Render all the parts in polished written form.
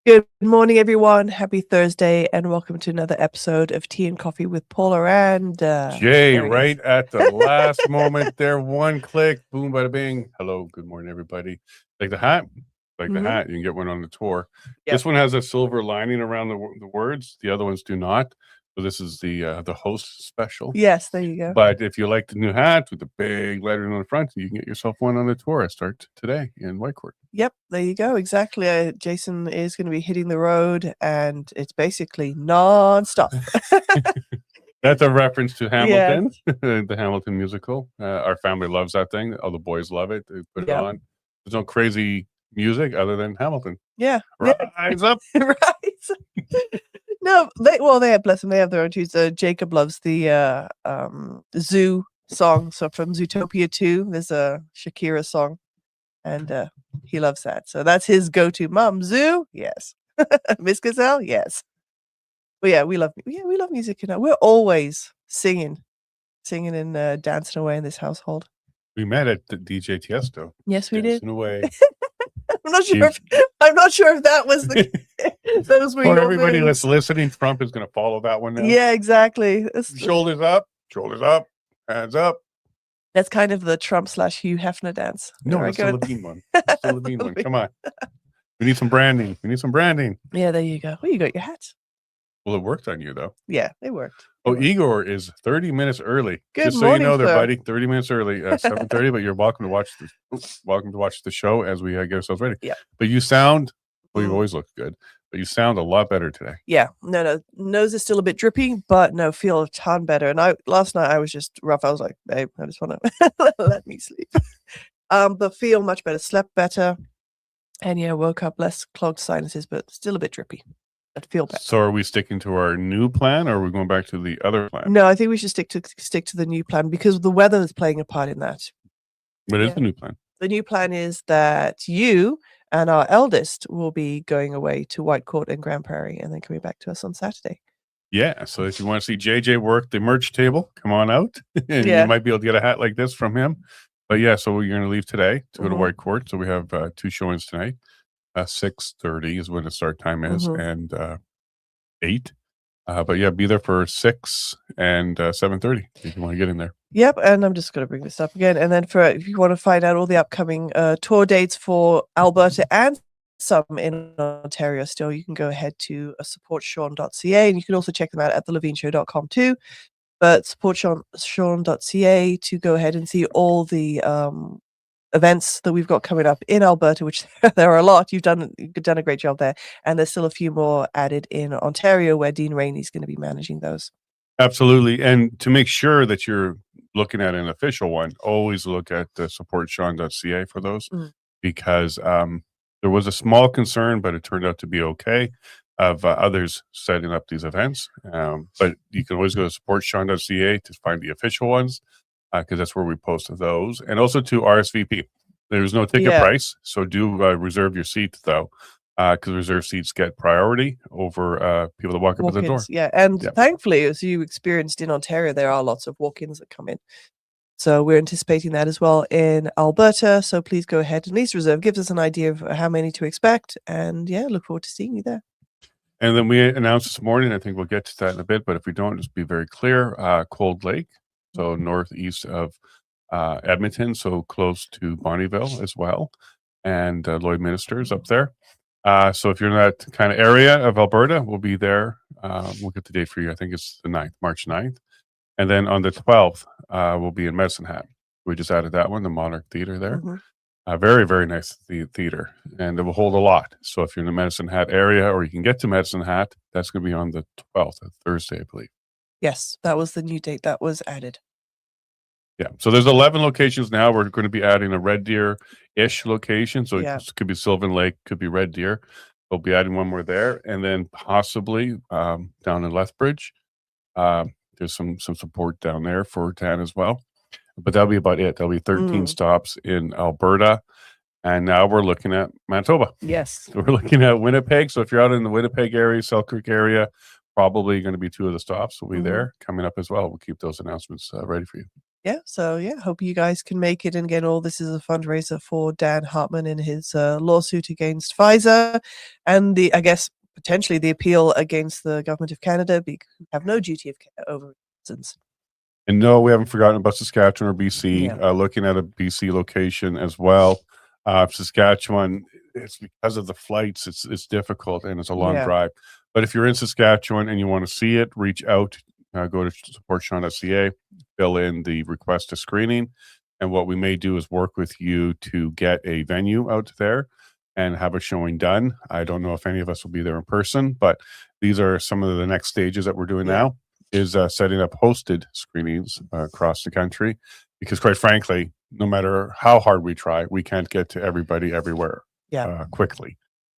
Good morning, everyone. Happy Thursday, and welcome to another episode of Tea and Coffee with Paula and Jay, there he is. right at the last moment there, one click, boom, bada bing. Hello, good morning, everybody. Like the hat, the hat, you can get one on the tour. Yep. This one has a silver lining around the words. The other ones do not. So this is the host special. Yes, there you go. But if you like the new hat with the big lettering on the front, you can get yourself one on the tour. I start today in Whitecourt. Yep, there you go. Exactly. Jason is going to be hitting the road, and it's basically non-stop. That's a reference to Hamilton, the Hamilton musical. Our family loves that thing. All the boys love it. They put it on. There's no crazy music other than Hamilton. Yeah. Rise up. Right. No, they have, bless them, they have their own tunes. Jacob loves the Zoo song. So from Zootopia 2, there's a Shakira song, and he loves that. So that's his go-to. Mom, Zoo? Yes. Miss Gazelle? Yes. But yeah, we love music. We're always singing and dancing away in this household. We met at the DJ Tiesto. Yes, we did. Dancing away. I'm not sure if that was the those were For your everybody moves. that's listening, Trump is going to follow that one now. Yeah, exactly. Shoulders up, hands up. That's kind of the Trump/Hugh Hefner dance. No, it's the Levine one. It's the Levine one. Come on. We need some branding. Yeah, there you go. Well, you got your hats. Well, it worked on you, though. Yeah, it worked. Oh, Igor is 30 minutes early. Good Just morning, so you know, sir. there, buddy. 30 minutes early, 7:30. But you're welcome to watch the show as we get ourselves ready. Yeah. But you sound. Well, you always look good, but you sound a lot better today. Yeah. No. Nose is still a bit drippy, but no, feel a ton better. And last night I was just rough. I was like, babe, I just want to let me sleep. But feel much better. Slept better, and yeah, woke up less clogged sinuses, but still a bit drippy. I'd feel better. So are we sticking to our new plan, or are we going back to the other plan? No, I think we should stick to the new plan because the weather is playing a part in that. What is the new plan? The new plan is that you and our eldest will be going away to Whitecourt and Grand Prairie and then coming back to us on Saturday. Yeah. So if you want to see JJ work the merch table, come on out. And you might be able to get a hat like this from him. But yeah, so we're going to leave today to go to Whitecourt. So we have 2 showings tonight. 6:30 is when the start time is, and 8. But yeah, be there for 6 and 7:30 if you want to get in there. Yep, and I'm just going to bring this up again. And then if you want to find out all the upcoming tour dates for Alberta and some in Ontario still, you can go ahead to supportsean.ca, and you can also check them out at thelevineshow.com too. But supportsean.ca to go ahead and see all the events that we've got coming up in Alberta, which there are a lot. You've done a great job there, and there's still a few more added in Ontario where Dean Rainey's going to be managing those. Absolutely. And to make sure that you're looking at an official one, always look at supportsean.ca for those, because there was a small concern, but it turned out to be okay, of others setting up these events. But you can always go to supportsean.ca to find the official ones, because that's where we post those, and also to RSVP. There's no ticket price, so do reserve your seat, though, because reserved seats get priority over people that walk up at the door. Yeah, and thankfully, as you experienced in Ontario, there are lots of walk-ins that come in. So we're anticipating that as well in Alberta. So please go ahead and at least reserve. Gives us an idea of how many to expect, and yeah, look forward to seeing you there. And then we announced this morning, I think we'll get to that in a bit, but if we don't, just be very clear, Cold Lake, so northeast of Edmonton, so close to Bonnyville as well, and Lloydminster's up there. So if you're in that kind of area of Alberta, we'll be there. We'll get the date for you. I think it's the 9th, March 9th. And then on the 12th, we'll be in Medicine Hat. We just added that one, the Monarch Theater there. Very, very nice theater, and it will hold a lot. So if you're in the Medicine Hat area, or you can get to Medicine Hat, that's going to be on the 12th, Thursday, I believe. Yes, that was the new date that was added. Yeah, so there's 11 locations now. We're going to be adding a Red Deer-ish location. So it could be Sylvan Lake, could be Red Deer. We'll be adding one more there, and then possibly down in Lethbridge. There's some support down there for TAN as well. But that'll be about it. There'll be 13 stops in Alberta. And now we're looking at Manitoba. Yes. So we're looking at Winnipeg. So if you're out in the Winnipeg area, Selkirk area, probably going to be 2 of the stops. We'll be there coming up as well. We'll keep those announcements ready for you. Yeah, so yeah, hope you guys can make it. And again, all this is a fundraiser for Dan Hartman in his lawsuit against Pfizer, and I guess potentially the appeal against the government of Canada because we have no duty of care over citizens. And no, we haven't forgotten about Saskatchewan or BC. Yeah. Looking at a BC location as well. Saskatchewan, it's because of the flights. It's difficult and it's a long Yeah. drive. But if you're in Saskatchewan and you want to see it, reach out. Go to supportsean.ca, fill in the request to screening, and what we may do is work with you to get a venue out there and have a showing done. I don't know if any of us will be there in person, but these are some of the next stages that we're doing Yeah. now. Is setting up hosted screenings across the country, because quite frankly, no matter how hard we try, we can't get to everybody everywhere quickly.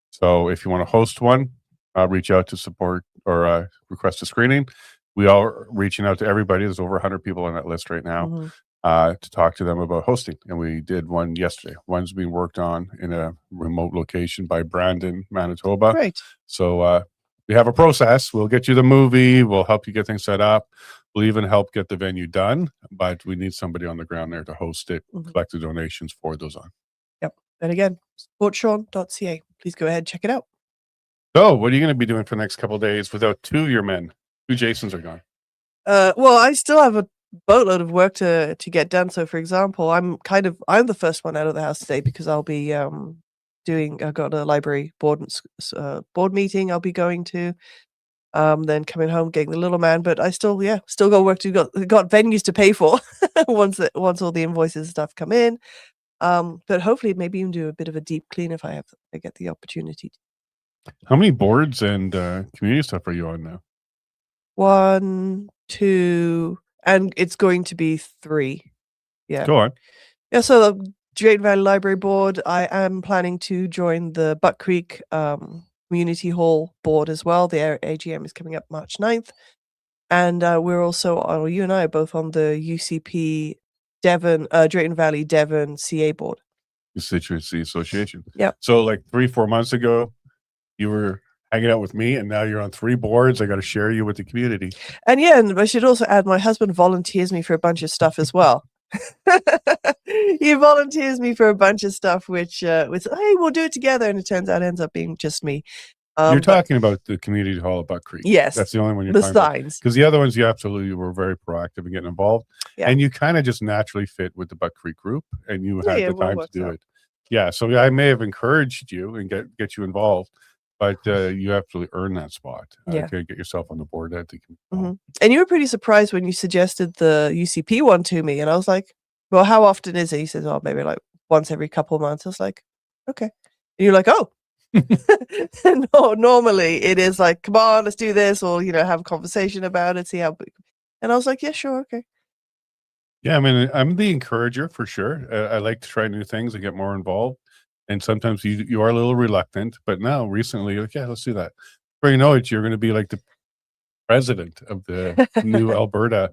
So if you want to host one, reach out to support or request a screening. We are reaching out to everybody. There's over 100 people on that list right now to talk to them about hosting. And we did one yesterday. One's being worked on in a remote location by Brandon, Manitoba. Great. So we have a process. We'll get you the movie. We'll help you get things set up. We'll even help get the venue done. But we need somebody on the ground there to host it, collect the donations, forward those on. Yep. And again, supportsean.ca. Please go ahead, check it out. So what are you going to be doing for the next couple of days without two of your men? Two Jasons are gone. Well, I still have a boatload of work to get done. So, for example, I'm the first one out of the house today because I'll be I've got a library board meeting I'll be going to. Then coming home, getting the little man, but I still got work to got venues to pay for once all the invoices and stuff come in. But hopefully maybe even do a bit of a deep clean if I get the opportunity. How many boards and community stuff are you on now? 1, 2, and it's going to be 3. Yeah. Go on. Yeah, so the Drayton Valley Library Board, I am planning to join the Buck Creek Community Hall Board as well. The AGM is coming up March 9th. And we're also, you and I are both on the UCP Devon, Drayton Valley Devon CA Board. Constituency Association. Yeah. So like 3-4 months ago, you were hanging out with me and now you're on 3 boards. I got to share you with the community. And yeah, and I should also add my husband volunteers me for a bunch of stuff as well. He volunteers me for a bunch of stuff, which hey, we'll do it together, and it turns out it ends up being just me. You're talking about the community hall at Buck Creek. Yes, that's the only one you're the talking about. signs. Because the other ones, you absolutely were very proactive in getting involved, Yeah. and you kind of just naturally fit with the Buck Creek group, and you had the time to do out. it. Yeah, so I may have encouraged you and get you involved, but you absolutely earned that spot. Yeah. To get yourself on the board. And you were pretty surprised when you suggested the UCP one to me, and I was like, well, how often is it? He says, oh, maybe like once every couple of months. I was like, okay. And you're like, oh. No, normally it is like, come on, let's do this, or have a conversation about it, see how. And I was like, yeah, sure, okay. Yeah, I mean, I'm the encourager for sure. I like to try new things and get more involved. And sometimes you are a little reluctant, but now recently, like, yeah, let's do that. Before you know it, you're going to be like the president of the new Alberta,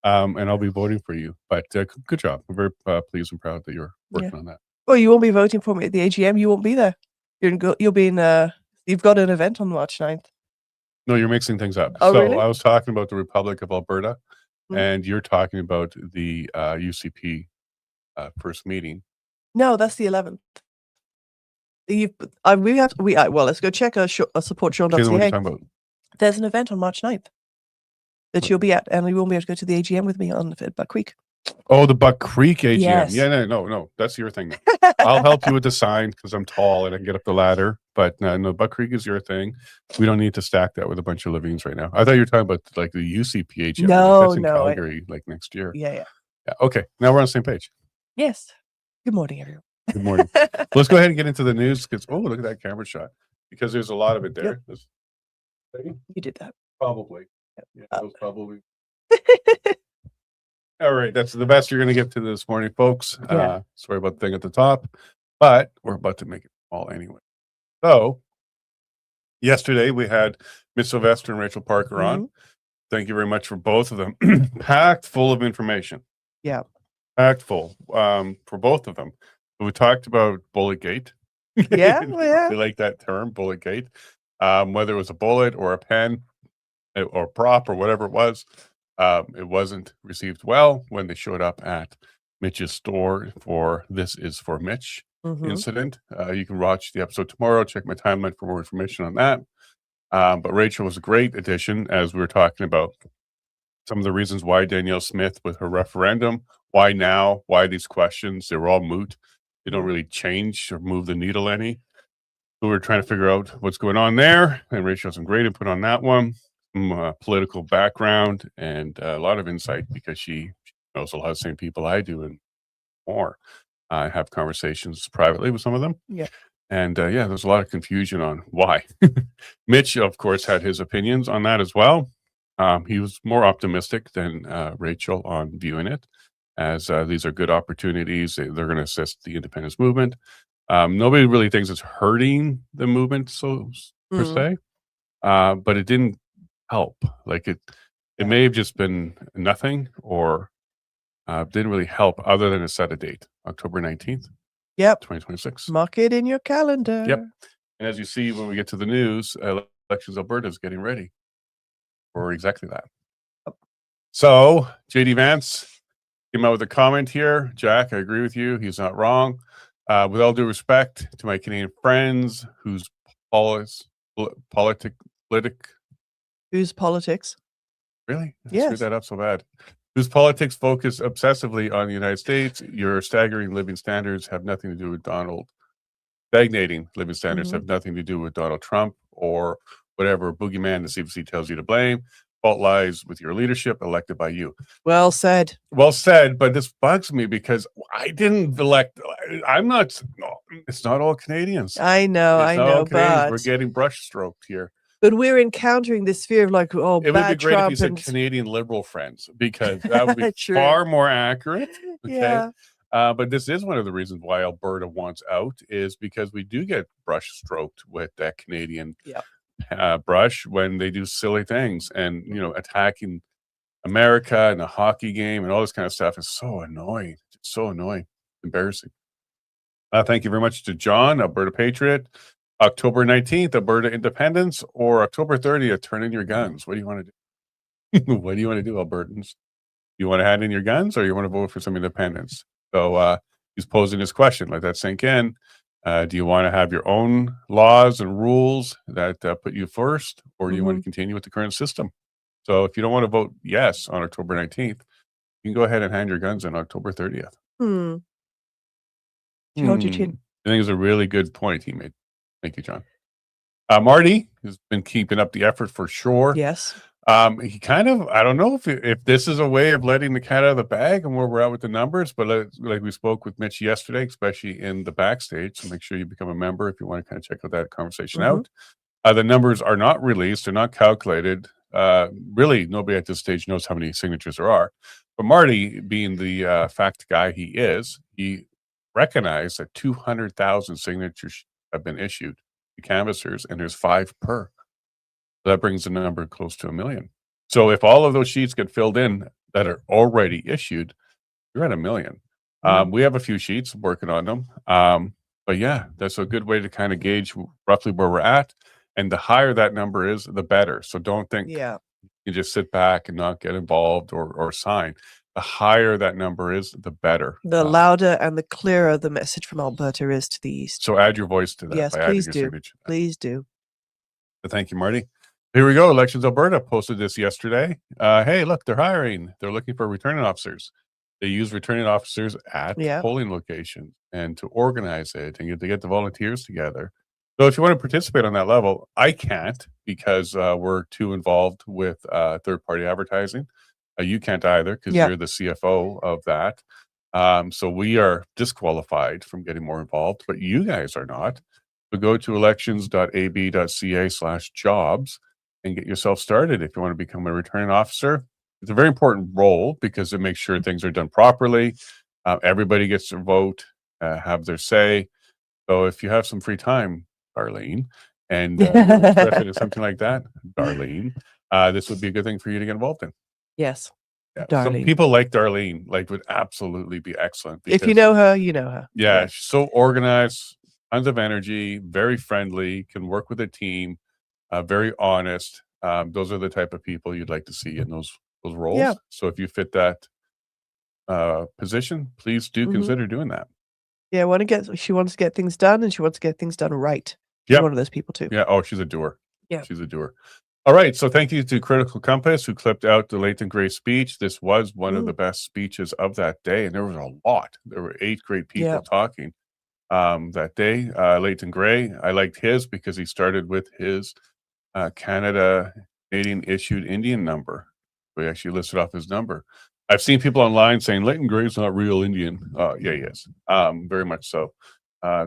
and I'll be voting for you. But good job. I'm very pleased and proud that you're working on that. Well, you won't be voting for me at the AGM. You won't be there. You'll be in. You've got an event on March 9th. No, you're mixing things up. Oh, so really? I was talking about the Republic of Alberta, and you're talking about the UCP first meeting. No, that's the 11th. Well, let's go check a support Sean.ca. There's an event on March 9th that you'll be at, and you won't be able to go to the AGM with me on Buck Creek. Oh, the Buck Creek AGM. Yes. Yeah, no, that's your thing. I'll help you with the sign because I'm tall and I can get up the ladder. But no, Buck Creek is your thing. We don't need to stack that with a bunch of Levines right now. I thought you were talking about like the UCP AGM. No, that's in Calgary, like next year. Yeah. Okay, now we're on the same page. Yes. Good morning, everyone. Good morning. Let's go ahead and get into the news because look at that camera shot, because there's a lot of it there. Yep. You did that. Probably. Yep. Yeah, that was probably. All right, that's the best you're going to get to this morning, folks. Yeah. Sorry about the thing at the top, but we're about to make it all anyway. So, yesterday we had Miss Sylvester and Rachel Parker on. Thank you very much for both of them. Packed full of information. Yeah. Packed full for both of them. We talked about Bullet Gate. Yeah, yeah. We like that term, Bullet Gate. Whether it was a bullet or a pen or prop or whatever it was. It wasn't received well when they showed up at Mitch's store for This Is For Mitch incident. You can watch the episode tomorrow. Check my timeline for more information on that. But Rachel was a great addition, as we were talking about some of the reasons why Danielle Smith with her referendum, why now, why these questions, they were all moot. They don't really change or move the needle any. So we're trying to figure out what's going on there. And Rachel has some great input on that one, some political background, and a lot of insight because she knows a lot of the same people I do and more. I have conversations privately with some of them. Yeah. And there's a lot of confusion on why. Mitch, of course, had his opinions on that as well. He was more optimistic than Rachel on viewing it, as these are good opportunities. They're going to assist the independence movement. Nobody really thinks it's hurting the movement per se, but it didn't help. Like it may have just been nothing, or didn't really help other than to set a date, October 19th. Yep. 2026. Mark it in your calendar. Yep. And as you see, when we get to the news, Elections Alberta is getting ready for exactly that. So JD Vance came out with a comment here. Jack, I agree with you. He's not wrong. With all due respect to my Canadian friends whose politics. Whose politics? Really? I Yes. screwed that up so bad. Whose politics focus obsessively on the United States. Your staggering living standards have nothing to do with Donald. Stagnating living standards have nothing to do with Donald Trump or whatever boogeyman the CBC tells you to blame. Fault lies with your leadership elected by you. Well said. Well said, but this bugs me because I didn't elect. I'm not. It's not all Canadians. I know, but we're getting brushstroked here. But we're encountering this fear of like, oh, it would be great Trump if you said Canadian liberal friends, because that would be far more accurate. Okay? Yeah. But this is one of the reasons why Alberta wants out, is because we do get brushstroked with that Canadian brush when they do silly things, and attacking America and the hockey game and all this kind of stuff is so annoying. It's so annoying, embarrassing. Thank you very much to John, Alberta Patriot. October 19th, Alberta Independence, or October 30th, turn in your guns. What do you want to do? What do you want to do, Albertans? You want to hand in your guns, or you want to vote for some independence? So he's posing this question. Let that sink in. Do you want to have your own laws and rules that put you first, or do you want to continue with the current system? So if you don't want to vote yes on October 19th, you can go ahead and hand your guns on October 30th. You hold your chin. I think it's a really good point he made. Thank you, John. Marty has been keeping up the effort for sure. Yes. He kind of, I don't know if this is a way of letting the cat out of the bag and where we're at with the numbers, but like we spoke with Mitch yesterday, especially in the backstage. So make sure you become a member if you want to kind of check out that conversation out. The numbers are not released. They're not calculated. Really, nobody at this stage knows how many signatures there are. But Marty, being the fact guy he is, he recognized that 200,000 signatures have been issued to canvassers, and there's 5 per. So that brings the number close to 1 million. So if all of those sheets get filled in that are already issued, you're at 1 million. We have a few sheets, working on them. But yeah, that's a good way to kind of gauge roughly where we're at. And the higher that number is, the better. So don't think you just sit back and not get involved or sign. The higher that number is, the better. The louder and the clearer the message from Alberta is to the east. So add your voice to that. Yes, by please adding your do. signature. Please do. Thank you, Marty. Here we go. Elections Alberta posted this yesterday. Hey, look, they're hiring. They're looking for returning officers. They use returning officers at polling locations and to organize it and to get the volunteers together. So if you want to participate on that level, I can't, because we're too involved with third-party advertising. You can't either, because you're the CFO of that. So we are disqualified from getting more involved, but you guys are not. So go to elections.ab.ca/jobs and get yourself started if you want to become a returning officer. It's a very important role because it makes sure things are done properly. Everybody gets to vote, have their say. So if you have some free time, Darlene, and you're interested in something like that, Darlene, this would be a good thing for you to get involved in. Yes. Yeah. Darlene. Some people like Darlene, would absolutely be excellent. If you know her, you know her. Yeah, she's so organized, tons of energy, very friendly, can work with a team, very honest. Those are the type of people you'd like to see in those roles. Yeah. So if you fit that position, please do Mhm. consider doing that. Yeah, she wants to get things done, and she wants to get things done right. She's Yep. one of those people too. Yeah. Oh, she's a doer. Yeah. She's a doer. All right. So thank you to Critical Compass who clipped out the Leighton Gray speech. This was one of the best speeches of that day, and there was a lot. There were 8 great people Yeah. talking that day. Leighton Gray, I liked his because he started with his Canadian issued Indian number. We actually listed off his number. I've seen people online saying Leighton Gray's not real Indian. Yeah, he is. Very much so.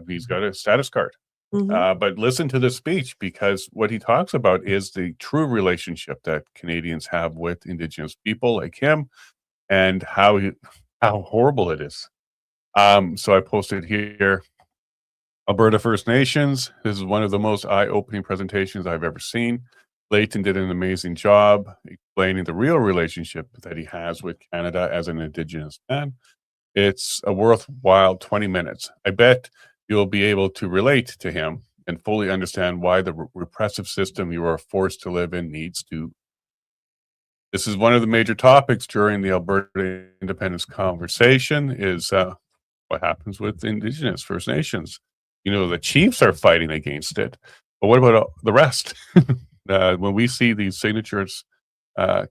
He's got a status card. But listen to the speech because what he talks about is the true relationship that Canadians have with Indigenous people like him and how horrible it is. So I posted here Alberta First Nations. This is one of the most eye-opening presentations I've ever seen. Leighton did an amazing job explaining the real relationship that he has with Canada as an Indigenous man. It's a worthwhile 20 minutes. I bet you'll be able to relate to him and fully understand why the repressive system you are forced to live in needs to. This is one of the major topics during the Alberta independence conversation is what happens with Indigenous First Nations. You know, the chiefs are fighting against it, but what about the rest? When we see these signatures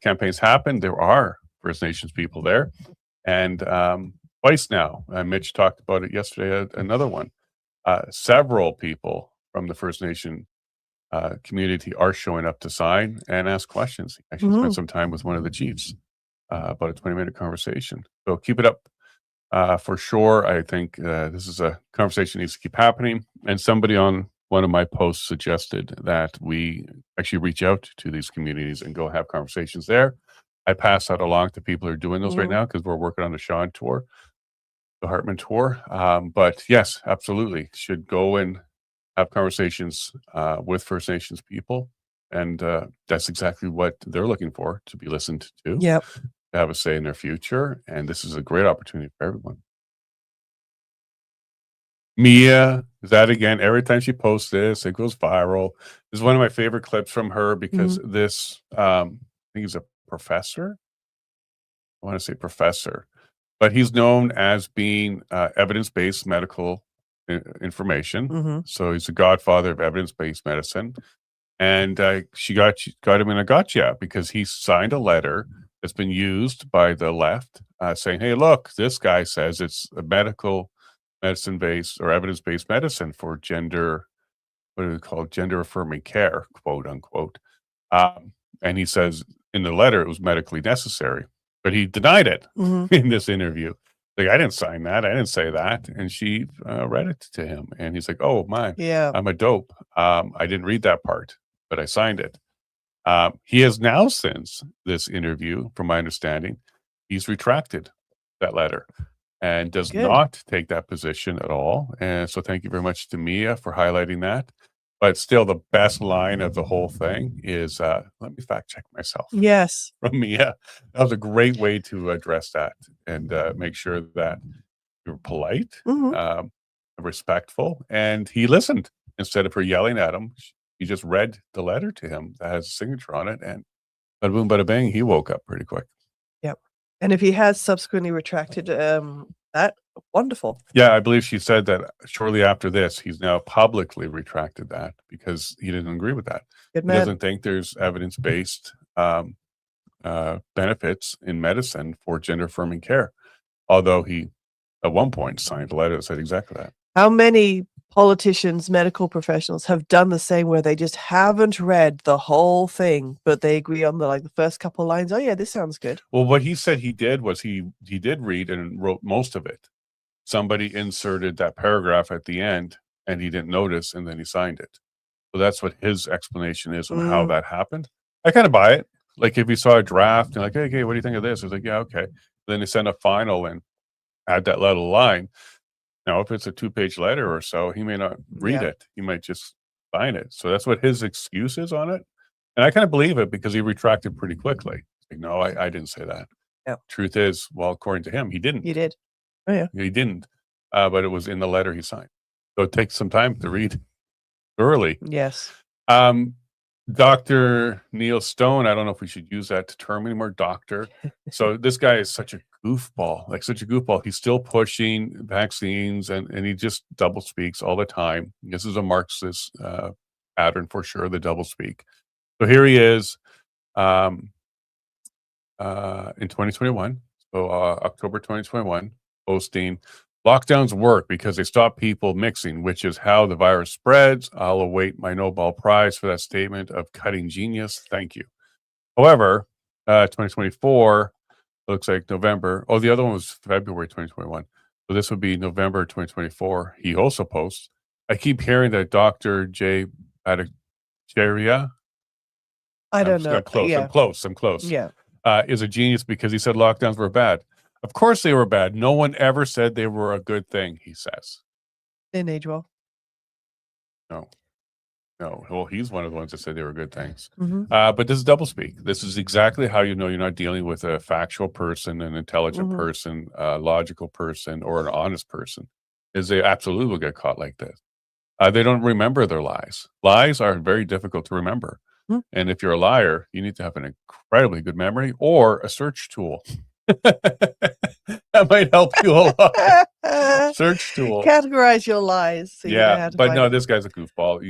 campaigns happen, there are First Nations people there. And twice now, Mitch talked about it yesterday at another one. Several people from the First Nation community are showing up to sign and ask questions. He actually spent some time with one of the chiefs, about a 20-minute conversation. So keep it up for sure. I think this is a conversation that needs to keep happening. And somebody on one of my posts suggested that we actually reach out to these communities and go have conversations there. I pass that along to people who are doing those right now because we're working on the Sean tour, the Hartman tour. But yes, absolutely. Should go and have conversations with First Nations people. And that's exactly what they're looking for, to be listened to, Yep. to have a say in their future. And this is a great opportunity for everyone. Mia, that again, every time she posts this, it goes viral. This is one of my favorite clips from her because this, I think he's a professor. I want to say professor, but he's known as being evidence-based medical information. So he's the godfather of evidence-based medicine. And she got him in a gotcha because he signed a letter that's been used by the left saying, hey, look, this guy says it's a medical medicine-based or evidence-based medicine for gender, what do they call it? Gender affirming care, quote unquote. And he says in the letter it was medically necessary, but he denied it in this interview. Like, I didn't sign that. I didn't say that. And she read it to him. And he's like, oh, my, Yeah. I'm a dope. I didn't read that part, but I signed it. He has now, since this interview, from my understanding, he's retracted that letter and does not take that position at all. And so thank you very much to Mia for highlighting that. But still, the best line of the whole thing is, let me fact check myself. Yes. From Mia. That was a great way to address that and make sure that you're polite, respectful. And he listened instead of her yelling at him. She just read the letter to him that has a signature on it. And bada boom, bada bang, he woke up pretty quick. Yep. And if he has subsequently retracted that, wonderful. Yeah, I believe she said that shortly after this, he's now publicly retracted that because he didn't agree with that. Good He man. doesn't think there's evidence-based benefits in medicine for gender affirming care. Although he, at one point, signed a letter that said exactly that. How many politicians, medical professionals have done the same where they just haven't read the whole thing, but they agree on the first couple of lines? Oh yeah, this sounds good. Well, what he said he did was he did read and wrote most of it. Somebody inserted that paragraph at the end and he didn't notice, and then he signed it. So that's what his explanation is on how that happened. I kind of buy it. Like, if you saw a draft and like, hey, okay, what do you think of this? It's like, yeah, okay. Then they send a final and add that little line. Now, if it's a 2-page letter or so, he may not read it. He might just sign it. So that's what his excuse is on it. And I kind of believe it because he retracted pretty quickly. Like, no, I didn't say that. Yeah. Truth is, well, according to him, he didn't. He did. Oh yeah. He didn't. But it was in the letter he signed. So it takes some time to read thoroughly. Yes. Dr. Neil Stone, I don't know if we should use that term anymore, doctor. So this guy is such a goofball, like such a goofball. He's still pushing vaccines and he just double speaks all the time. This is a Marxist pattern for sure, the double speak. So here he is in 2021, so October 2021, posting, lockdowns work because they stop people mixing, which is how the virus spreads. I'll await my Nobel Prize for that statement of cutting genius. Thank you. However, 2024 looks like November. Oh, the other one was February 2021. So this would be November 2024. He also posts, I keep hearing that Dr. Jay Bhattacharya, I don't know. I'm close. Yeah. Is a genius because he said lockdowns were bad. Of course they were bad. No one ever said they were a good thing, he says. Didn't age well. No. Well, he's one of the ones that said they were good things. Mm-hmm. But this is doublespeak. This is exactly how you know you're not dealing with a factual person, an intelligent person, a logical person, or an honest person, is they absolutely will get caught like this. They don't remember their lies. Lies are very difficult to remember. Mm. And if you're a liar, you need to have an incredibly good memory or a search tool. That might help you a lot. Search tool. Categorize your lies. So you know how to but find no, it. this guy's a goofball.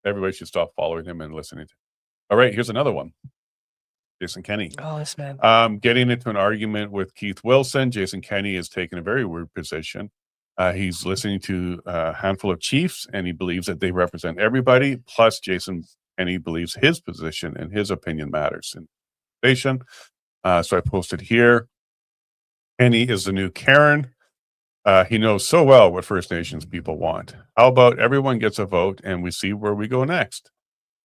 Everybody should stop following him and listening to him. All right, here's another one. Jason Kenney. Oh, this man. Getting into an argument with Keith Wilson. Jason Kenney is taking a very weird position. He's listening to a handful of chiefs, and he believes that they represent everybody. Plus, Jason Kenney believes his position and his opinion matters in the nation. So I posted here. Kenney is the new Karen. He knows so well what First Nations people want. How about everyone gets a vote and we see where we go next?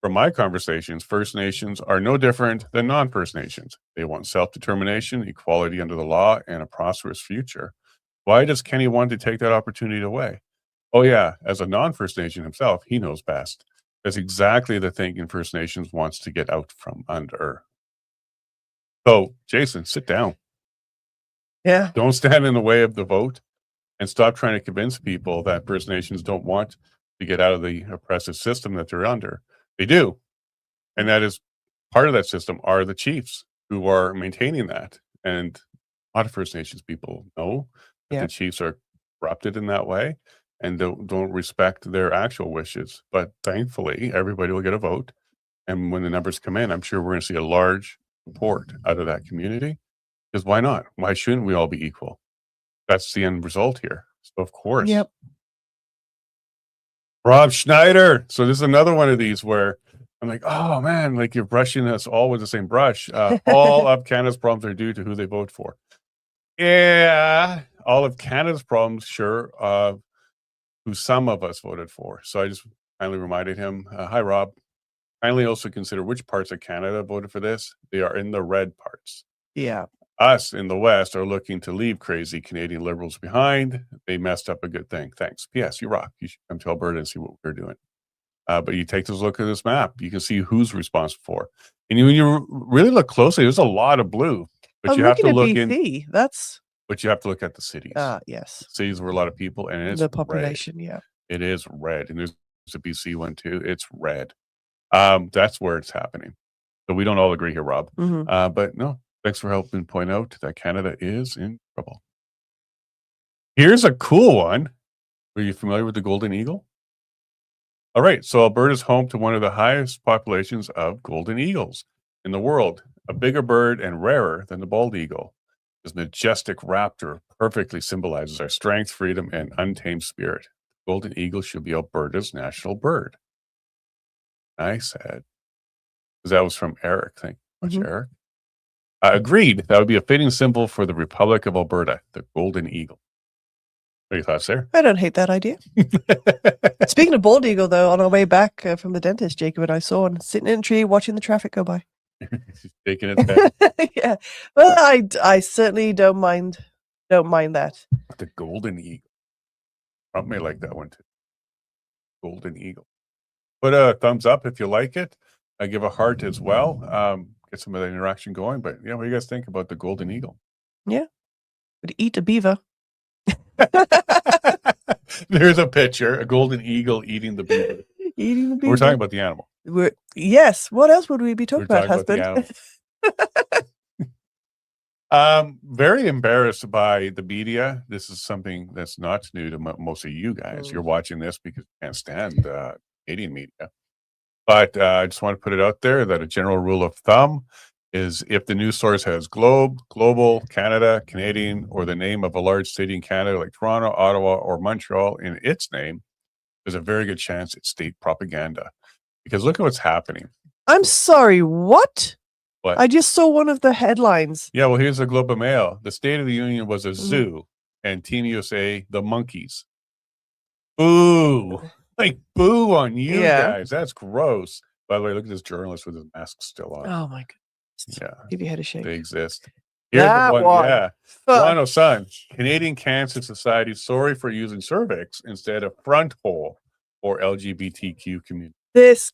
From my conversations, First Nations are no different than non-First Nations. They want self-determination, equality under the law, and a prosperous future. Why does Kenney want to take that opportunity away? Oh yeah, as a non-First Nation himself, he knows best. That's exactly the thinking First Nations wants to get out from under. So, Jason, sit down. Yeah. Don't stand in the way of the vote and stop trying to convince people that First Nations don't want to get out of the oppressive system that they're under. They do. And that is part of that system are the chiefs who are maintaining that. And a lot of First Nations people know that the chiefs are corrupted in that way and don't respect their actual wishes. But thankfully, everybody will get a vote. And when the numbers come in, I'm sure we're going to see a large support out of that community. Because why not? Why shouldn't we all be equal? That's the end result here. So of course. Yep. Rob Schneider. So this is another one of these where I'm like, oh man, like you're brushing us all with the same brush. All of Canada's problems are due to who they vote for. Yeah, all of Canada's problems, sure, who some of us voted for. So I just kindly reminded him, hi Rob, kindly also consider which parts of Canada voted for this. They are in the red parts. Yeah. Us in the West are looking to leave crazy Canadian Liberals behind. They messed up a good thing. Thanks. P.S. You rock. You should come to Alberta and see what we're doing. But you take this look at this map. You can see who's responsible for. And when you really look closely, there's a lot of blue. But you have to look BC. But you have to look at the cities. Yes. Cities where a lot of people, and it's the population. Red. Yeah. It is red, and there's a BC one too. It's red. That's where it's happening. So we don't all agree here, Rob. Mm-hmm. But no. Thanks for helping point out that Canada is in trouble. Here's a cool one. Are you familiar with the golden eagle? All right. So Alberta is home to one of the highest populations of golden eagles in the world, a bigger bird and rarer than the bald eagle. This majestic raptor perfectly symbolizes our strength, freedom, and untamed spirit. The golden eagle should be Alberta's national bird. I said, because that was from Eric. Thank you much, Eric. Agreed. That would be a fitting symbol for the Republic of Alberta, the golden eagle. What are your thoughts there? I don't hate that idea. Speaking of bald eagle, though, on our way back from the dentist, Jacob and I saw one sitting in a tree watching the traffic go by. Shaking its head. Yeah. Well, I certainly don't mind that. The golden eagle. Trump may like that one too. Golden eagle. Put a thumbs up if you like it. I give a heart as well. Get some of that interaction going. But yeah, what do you guys think about the golden eagle? Yeah. Would eat a beaver. There's a picture, a golden eagle eating the beaver. Eating the beaver. We're talking about the animal. Yes. What else would we be talking We're about, talking about husband? very embarrassed by the media. This is something that's not new to most of you guys. You're watching this because you can't stand Canadian media. But I just want to put it out there that a general rule of thumb is if the news source has global, Canada, Canadian, or the name of a large city in Canada like Toronto, Ottawa, or Montreal in its name, there's a very good chance it's state propaganda. Because look at what's happening. I'm sorry, what? What? I just saw one of the headlines. Yeah, well, here's the Globe and Mail. The State of the Union was a zoo, and Team USA, the monkeys. Boo! Like, boo on you guys. That's gross. By the way, look at this journalist with his mask still on. Oh, my goodness. Yeah. Give your head a shake. They exist. Here's That the one. one. Yeah. Toronto Sun. Canadian Cancer Society sorry for using cervix instead of front hole for LGBTQ community. This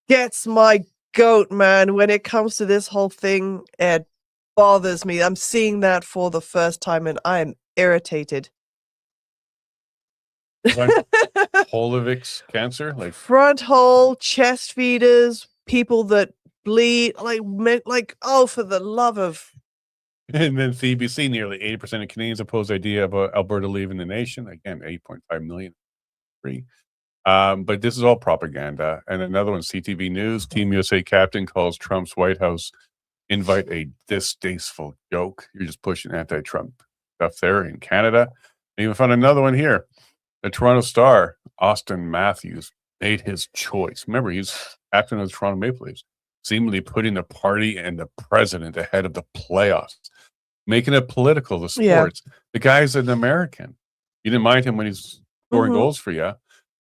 gets my goat, man. When it comes to this whole thing, it bothers me. I'm seeing that for the first time and I am irritated. Holivix cancer, like front hole, chest feeders, people that bleed, like oh, for the love of. And then CBC, nearly 80% of Canadians oppose the idea of Alberta leaving the nation. Again, 8.5 million. But this is all propaganda. And another one, CTV News, Team USA captain calls Trump's White House invite a distasteful joke. You're just pushing anti-Trump stuff there in Canada. And even found another one here. The Toronto Star, Austin Matthews, made his choice. Remember, he's captain of the Toronto Maple Leafs, seemingly putting the party and the president ahead of the playoffs, making it political, the sports. Yeah. The guy's an American. You didn't mind him when he's scoring goals for you.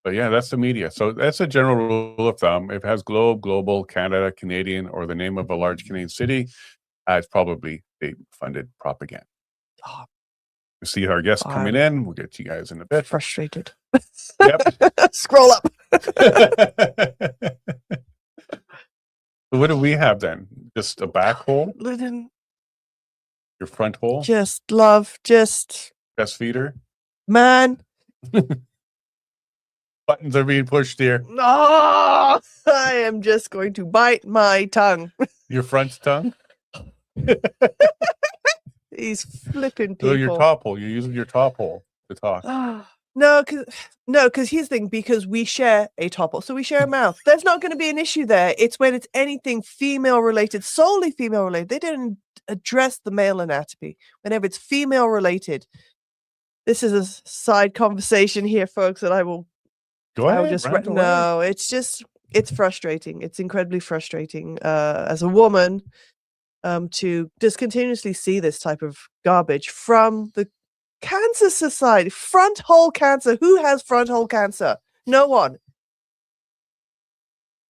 But yeah, that's the media. So that's a general rule of thumb. If it has global, Canada, Canadian, or the name of a large Canadian city, it's probably state-funded propaganda. Oh. We see our guests coming in. We'll get you guys in a bit. Frustrated. Yep. Scroll up. So what do we have then? Just a back hole? Your front hole? Just love, just... Chest feeder? Man. Buttons are being pushed here. Oh, I am just going to bite my tongue. Your front tongue? He's flipping people. So your top hole. You're using your top hole to talk. No, because here's the thing, because we share a top hole, so we share a mouth. There's not going to be an issue there. It's when it's anything female related, solely female related. They didn't address the male anatomy. Whenever it's female related, this is a side conversation here, folks, that I will. Go ahead. No, it's frustrating. It's incredibly frustrating as a woman to just continuously see this type of garbage from the Cancer Society. Front hole cancer. Who has front hole cancer? No one.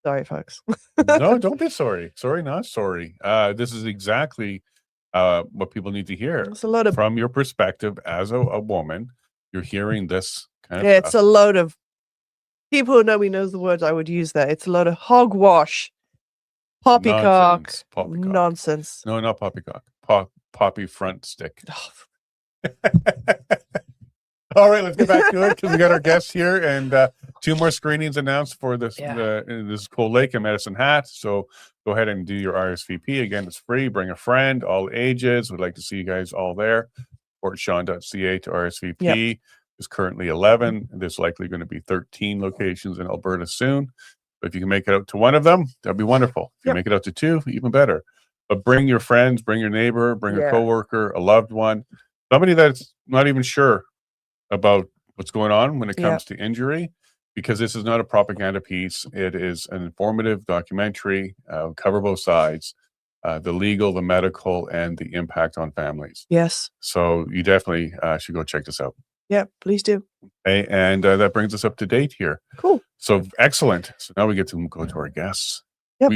Sorry, folks. No, don't be sorry. Sorry, not sorry. This is exactly what people need to hear. It's a lot of, from your perspective as a woman. You're hearing this kind of stuff. It's a load of people who know me knows the words I would use there. It's a load of hogwash. Poppycock. Nonsense. No, not poppycock. Poppy front stick. All right, let's get back to it because we got our guests here and 2 more screenings announced for this this Cold Lake and Medicine Hat. So go ahead and do your RSVP. Again, it's free. Bring a friend, all ages. We'd like to see you guys all there. Sean.ca to RSVP. Yep. There's currently 11. There's likely going to be 13 locations in Alberta soon. But if you can make it out to one of them, that'd be wonderful. If you make it out to 2, even better. But bring your friends, bring your neighbor, bring a coworker, a loved one, somebody that's not even sure about what's going on when it comes to injury, because this is not a propaganda piece. It is an informative documentary, cover both sides, the legal, the medical, and the impact on families. Yes. So you definitely should go check this out. Yeah, please do. Okay, and that brings us up to date here. Cool. So excellent. So now we get to go to our guests. Yep.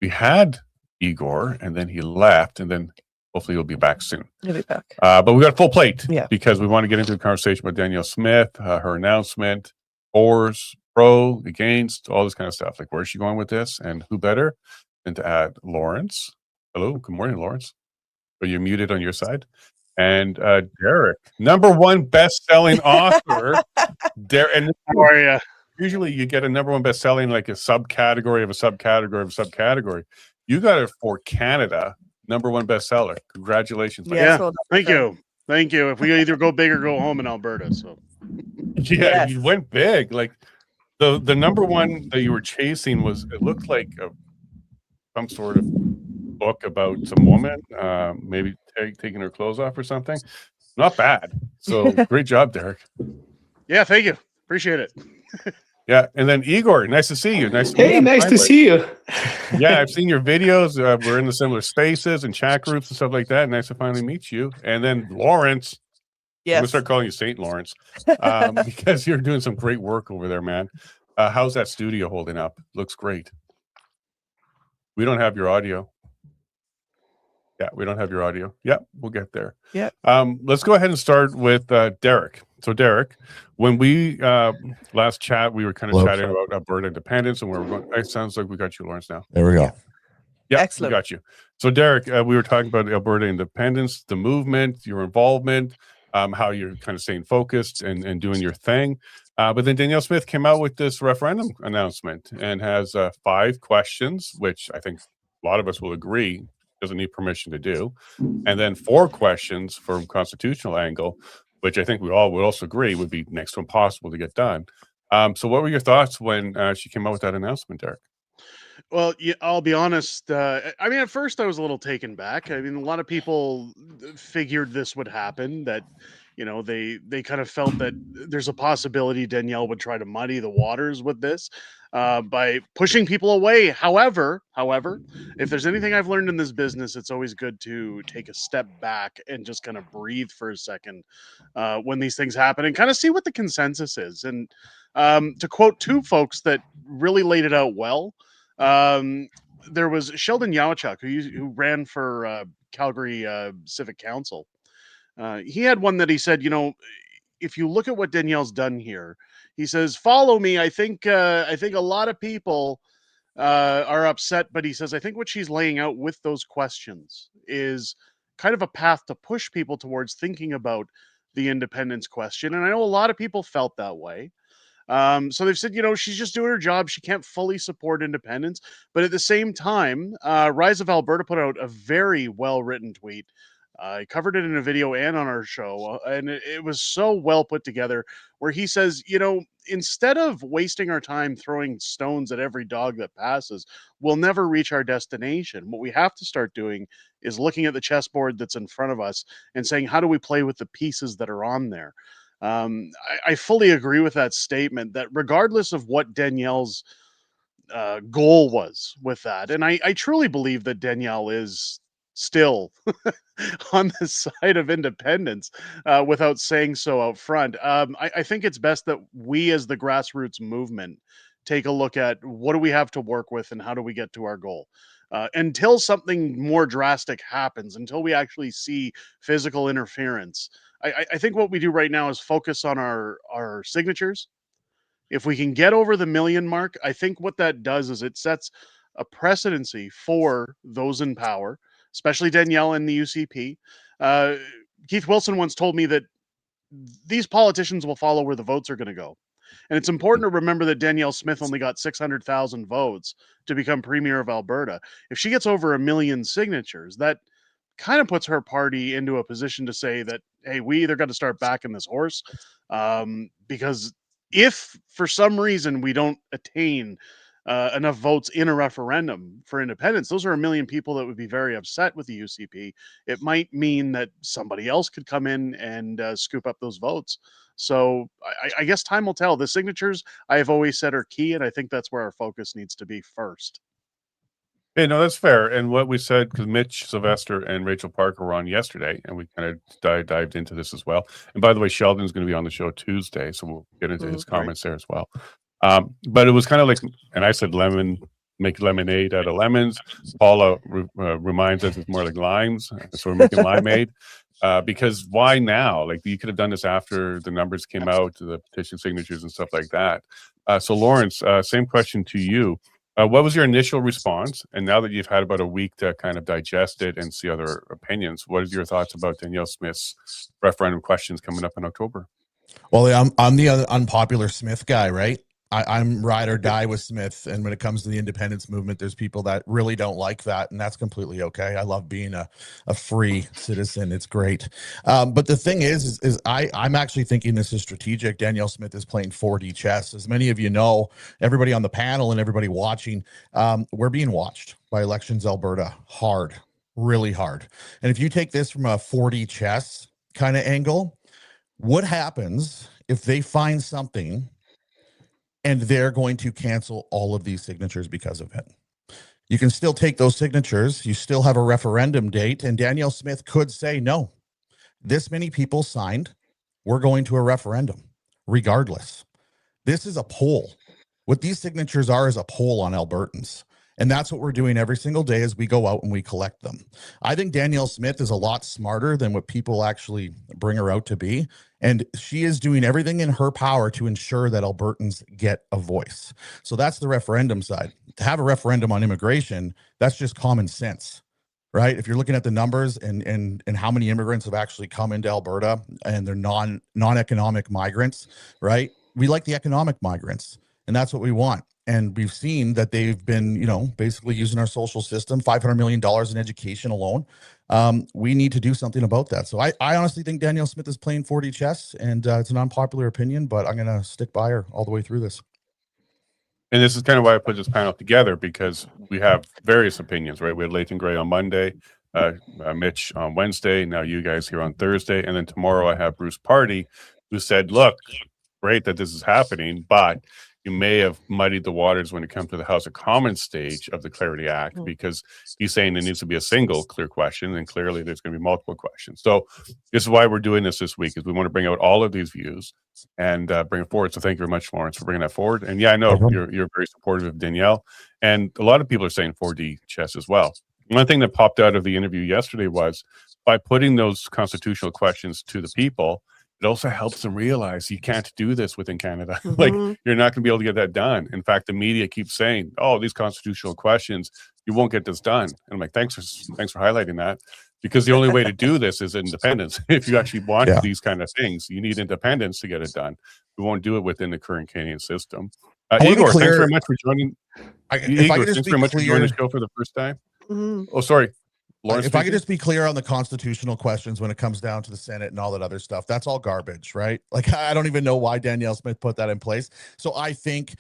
We had Igor, and then he left, and then hopefully he'll be back soon. He'll be back. But we got a full plate because we want to get into the conversation with Danielle Smith, her announcement, fors, pro, against, all this kind of stuff. Like, where's she going with this? And who better than to add Lawrence? Hello, good morning, Lawrence. Are you muted on your side? And Derek, #1 best-selling author. How are you? usually you get a number one bestseller in like a subcategory of a subcategory of a subcategory. You got it for Canada, number one bestseller. Congratulations. Yeah, Yeah, so that's thank okay. you. Thank you. If we either go big or go home in Alberta, so Yeah, you Yes. went big. Like the number one that you were chasing was, it looked like some sort of book about some woman, maybe taking her clothes off or something. Not bad. So great job, Derek. yeah, thank you. Appreciate it. Yeah, and then Igor, nice to see you. Nice. Hey, nice to see you. Yeah, I've seen your videos. We're in the similar spaces and chat groups and stuff like that. Nice to finally meet you. And then Lawrence, I'm gonna Yes. start calling you Saint Lawrence, because you're doing some great work over there, man. How's that studio holding up? Looks great. We don't have your audio. Yeah, we don't have your audio. Yeah, we'll get there. Yeah. Let's go ahead and start with Derek. So, Derek, when we last chat, we were kind of Hello. chatting about Alberta independence and where we're going. It sounds like we got you, Lawrence, now. There we go. Yeah, Excellent. we got you. So, Derek, we were talking about Alberta independence, the movement, your involvement, how you're kind of staying focused and doing your thing. But then Danielle Smith came out with this referendum announcement and has 5 questions, which I think a lot of us will agree doesn't need permission to do. And then 4 questions from constitutional angle, which I think we all would also agree would be next to impossible to get done. So what were your thoughts when she came out with that announcement, Derek? Well, yeah, I'll be honest. I mean, at first I was a little taken back. I mean, a lot of people figured this would happen. That they kind of felt that there's a possibility Danielle would try to muddy the waters with this by pushing people away. However, if there's anything I've learned in this business, it's always good to take a step back and just kind of breathe for a second when these things happen and kind of see what the consensus is. And to quote 2 folks that really laid it out well. There was Sheldon Yawchuk, who ran for Calgary Civic Council. He had one that he said, if you look at what Danielle's done here, he says, follow me. I think a lot of people are upset, but he says, I think what she's laying out with those questions is kind of a path to push people towards thinking about the independence question. And I know a lot of people felt that way. So they've said, she's just doing her job. She can't fully support independence. But at the same time, Rise of Alberta put out a very well-written tweet. I covered it in a video and on our show, and it was so well put together, where he says, instead of wasting our time throwing stones at every dog that passes, we'll never reach our destination. What we have to start doing is looking at the chessboard that's in front of us and saying, how do we play with the pieces that are on there? I fully agree with that statement, that regardless of what Danielle's goal was with that, and I truly believe that Danielle is still on the side of independence without saying so out front. I think it's best that we as the grassroots movement take a look at what do we have to work with and how do we get to our goal. Until something more drastic happens, until we actually see physical interference, I think what we do right now is focus on our signatures. If we can get over the 1 million mark, I think what that does is it sets a precedency for those in power, especially Danielle and the UCP. Keith Wilson once told me that these politicians will follow where the votes are going to go. And it's important to remember that Danielle Smith only got 600,000 votes to become Premier of Alberta. If she gets over 1 million signatures, that kind of puts her party into a position to say that, hey, we either got to start backing this horse, because if for some reason we don't attain enough votes in a referendum for independence, those are 1 million people that would be very upset with the UCP. It might mean that somebody else could come in and scoop up those votes. So I guess time will tell. The signatures, I have always said, are key, and I think that's where our focus needs to be first. Hey, no, that's fair. And what we said, because Mitch Sylvester and Rachel Parker were on yesterday, and we kind of dived into this as well. And by the way, Sheldon's going to be on the show Tuesday, so we'll get into his comments there as well. But it was kind of like, and I said make lemonade out of lemons. Paula reminds us it's more like limes, so we're making limeade. Because why now? Like, you could have done this after the numbers came out, the petition signatures and stuff like that. So Lawrence, same question to you. What was your initial response? And now that you've had about a week to kind of digest it and see other opinions, what are your thoughts about Danielle Smith's referendum questions coming up in October? Well, I'm the unpopular Smith guy, right? I'm ride or die with Smith. And when it comes to the independence movement, there's people that really don't like that. And that's completely okay. I love being a free citizen. It's great. But the thing is I'm actually thinking this is strategic. Danielle Smith is playing 4D chess. As many of you know, everybody on the panel and everybody watching, we're being watched by Elections Alberta hard, really hard. And if you take this from a 4D chess kind of angle, what happens if they find something and they're going to cancel all of these signatures because of it? You can still take those signatures. You still have a referendum date. And Danielle Smith could say, no, this many people signed. We're going to a referendum regardless. This is a poll. What these signatures are is a poll on Albertans. And that's what we're doing every single day as we go out and we collect them. I think Danielle Smith is a lot smarter than what people actually bring her out to be. And she is doing everything in her power to ensure that Albertans get a voice. So that's the referendum side. To have a referendum on immigration, that's just common sense, right? If you're looking at the numbers and how many immigrants have actually come into Alberta and they're non-economic migrants, right? We like the economic migrants, and that's what we want. And we've seen that they've been, basically using our social system, $500 million in education alone. We need to do something about that. So I honestly think Danielle Smith is playing 4D chess, and it's an unpopular opinion, but I'm going to stick by her all the way through this. And this is kind of why I put this panel together, because we have various opinions, right? We had Leighton Gray on Monday, Mitch on Wednesday, now you guys here on Thursday. And then tomorrow I have Bruce Party, who said, look, great that this is happening, but you may have muddied the waters when it comes to the House of Commons stage of the Clarity Act, because he's saying there needs to be a single clear question, and clearly there's going to be multiple questions. So this is why we're doing this week, is we want to bring out all of these views and bring it forward. So thank you very much, Lawrence, for bringing that forward. And yeah, I know you're very supportive of Danielle, and a lot of people are saying 4D chess as well. One thing that popped out of the interview yesterday was, by putting those constitutional questions to the people, it also helps them realize you can't do this within Canada. Like, you're not going to be able to get that done. In fact, the media keeps saying, oh, these constitutional questions, you won't get this done. And I'm like, thanks for highlighting that, because the only way to do this is independence. If you actually want these kind of things, you need independence to get it done. We won't do it within the current Canadian system. Igor, thanks very much for joining. Igor, thanks very much for joining the show for the first time. Oh, sorry. Lawrence, if I could just be clear on the constitutional questions when it comes down to the Senate and all that other stuff, that's all garbage, right? Like, I don't even know why Danielle Smith put that in place. So I think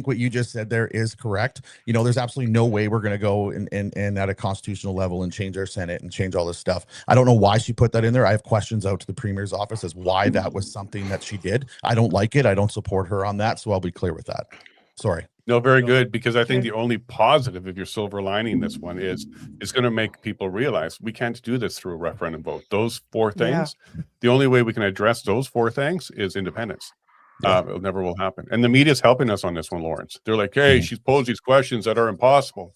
what you just said there is correct. There's absolutely no way we're going to go and at a constitutional level and change our Senate and change all this stuff. I don't know why she put that in there. I have questions out to the Premier's office as why that was something that she did. I don't like it. I don't support her on that. So I'll be clear with that. Sorry. No, very good, because I think the only positive, if you're silver lining this one, is it's going to make people realize we can't do this through a referendum vote. Those four things, the only way we can address those four things is independence. It never will happen. And the media is helping us on this one, Lawrence. They're like, hey, she's posed these questions that are impossible.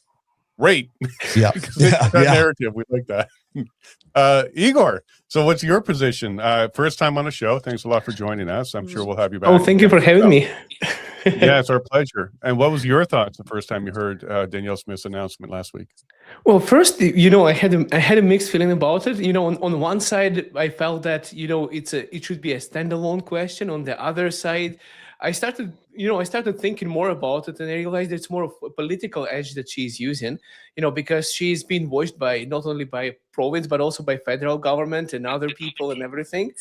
Great. Yeah. That narrative, we like that. Igor, so what's your position? First time on the show. Thanks a lot for joining us. I'm sure we'll have you back. Oh, thank you for having me. Yeah, it's our pleasure. And what was your thoughts the first time you heard Danielle Smith's announcement last week? Well, first, I had a mixed feeling about it. On one side, I felt that it should be a standalone question. On the other side, I started thinking more about it, and I realized it's more of a political edge that she's using. Because she's been watched by not only by province but also by federal government and other people and everything.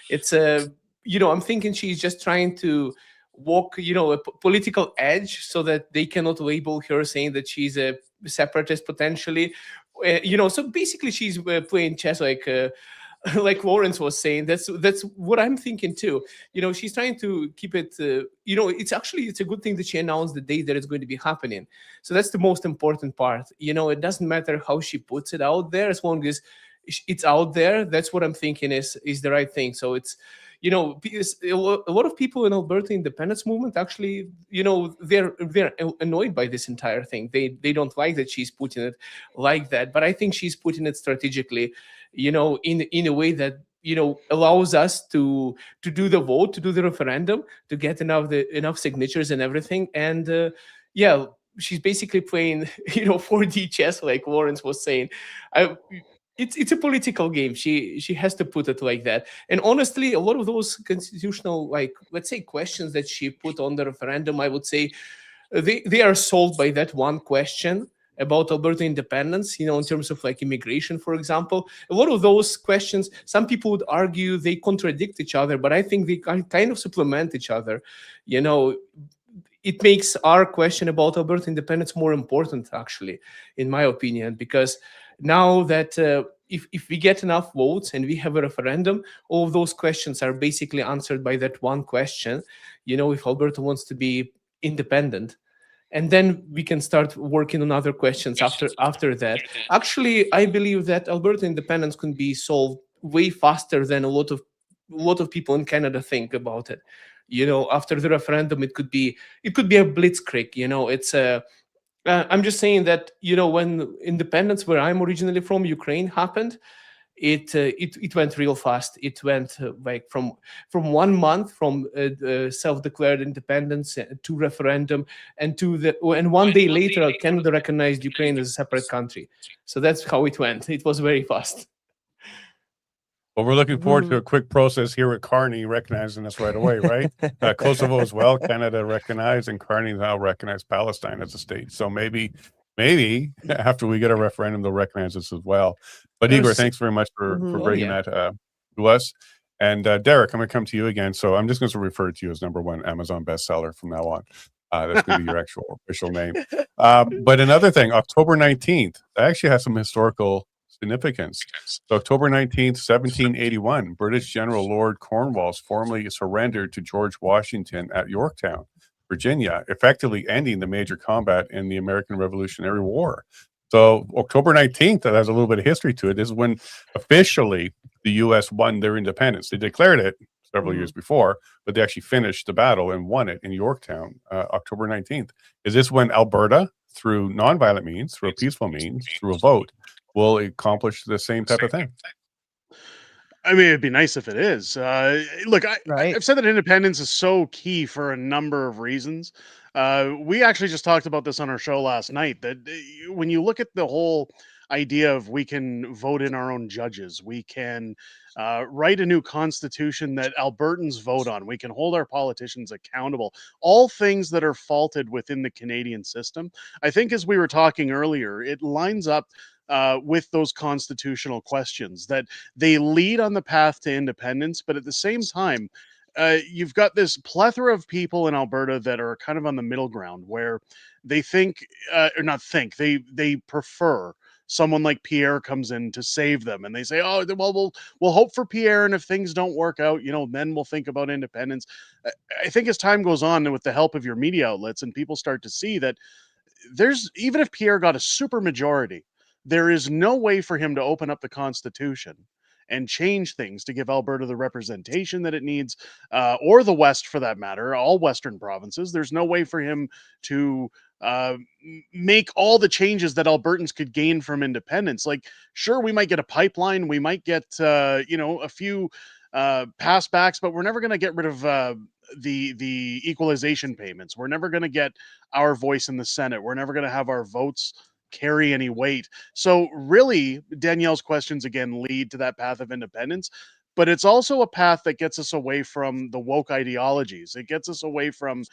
It's I'm thinking she's just trying to walk a political edge so that they cannot label her, saying that she's a separatist potentially. So basically she's playing chess like Lawrence was saying. That's what I'm thinking too. She's trying to keep it. It's a good thing that she announced the date that it's going to be happening. So that's the most important part. It doesn't matter how she puts it out there, as long as it's out there. That's what I'm thinking is the right thing. So it's. Because a lot of people in Alberta independence movement actually, they're annoyed by this entire thing. They don't like that she's putting it like that. But I think she's putting it strategically, in a way that allows us to do the vote, to do the referendum, to get enough signatures and everything. And she's basically playing 4D chess, like Lawrence was saying. it's a political game. She has to put it like that. And honestly, a lot of those constitutional, like, let's say, questions that she put on the referendum, I would say they are solved by that one question about Alberta independence, in terms of like immigration, for example. A lot of those questions, some people would argue they contradict each other, but I think they kind of supplement each other. It makes our question about Alberta independence more important, actually, in my opinion, because now that if we get enough votes and we have a referendum, all of those questions are basically answered by that one question. If Alberta wants to be independent, and then we can start working on other questions after that. Actually, I believe that Alberta independence can be solved way faster than a lot of people in Canada think about it. After the referendum, it could be a blitzkrieg. It's I'm just saying that when independence, where I'm originally from, Ukraine, happened, it went real fast. It went like from 1 month from self-declared independence to referendum, and one day later Canada recognized Ukraine as a separate country. So that's how it went. It was very fast. Well, we're looking forward to a quick process here at Kearney recognizing us right away, right? Kosovo as well, Canada recognized, and Kearney now recognized Palestine as a state. So maybe after we get a referendum, they'll recognize us as well. But Igor, thanks very much for bringing that to us. And Derek, I'm going to come to you again. So I'm just going to refer to you as #1 Amazon bestseller from now on. That's going to be your actual official name. But another thing, October 19th, that actually has some historical significance. So October 19th, 1781, British General Lord Cornwallis formally surrendered to George Washington at Yorktown, Virginia, effectively ending the major combat in the American Revolutionary War. So October 19th, that has a little bit of history to it, is when officially the U.S. won their independence. They declared it several years before, but they actually finished the battle and won it in Yorktown, October 19th. Is this when Alberta, through nonviolent means, through a peaceful means, through a vote, will accomplish the same type of thing? I mean, it'd be nice if it is. Look, Right. I've said that independence is so key for a number of reasons. We actually just talked about this on our show last night, that when you look at the whole idea of we can vote in our own judges, we can write a new constitution that Albertans vote on, we can hold our politicians accountable, all things that are faulted within the Canadian system. I think, as we were talking earlier, it lines up with those constitutional questions, that they lead on the path to independence, but at the same time, you've got this plethora of people in Alberta that are kind of on the middle ground, where they think, or not think, they prefer someone like Pierre comes in to save them, and they say, "Oh, well, we'll hope for Pierre, and if things don't work out, then we'll think about independence." I think as time goes on, and with the help of your media outlets, and people start to see that even if Pierre got a super majority, there is no way for him to open up the Constitution and change things to give Alberta the representation that it needs, or the West for that matter, all Western provinces. There's no way for him to make all the changes that Albertans could gain from independence. Like, sure, we might get a pipeline, we might get a few passbacks, but we're never going to get rid of the equalization payments. We're never going to get our voice in the Senate. We're never going to have our votes carry any weight. So really, Danielle's questions again lead to that path of independence, but it's also a path that gets us away from the woke ideologies. It gets us away from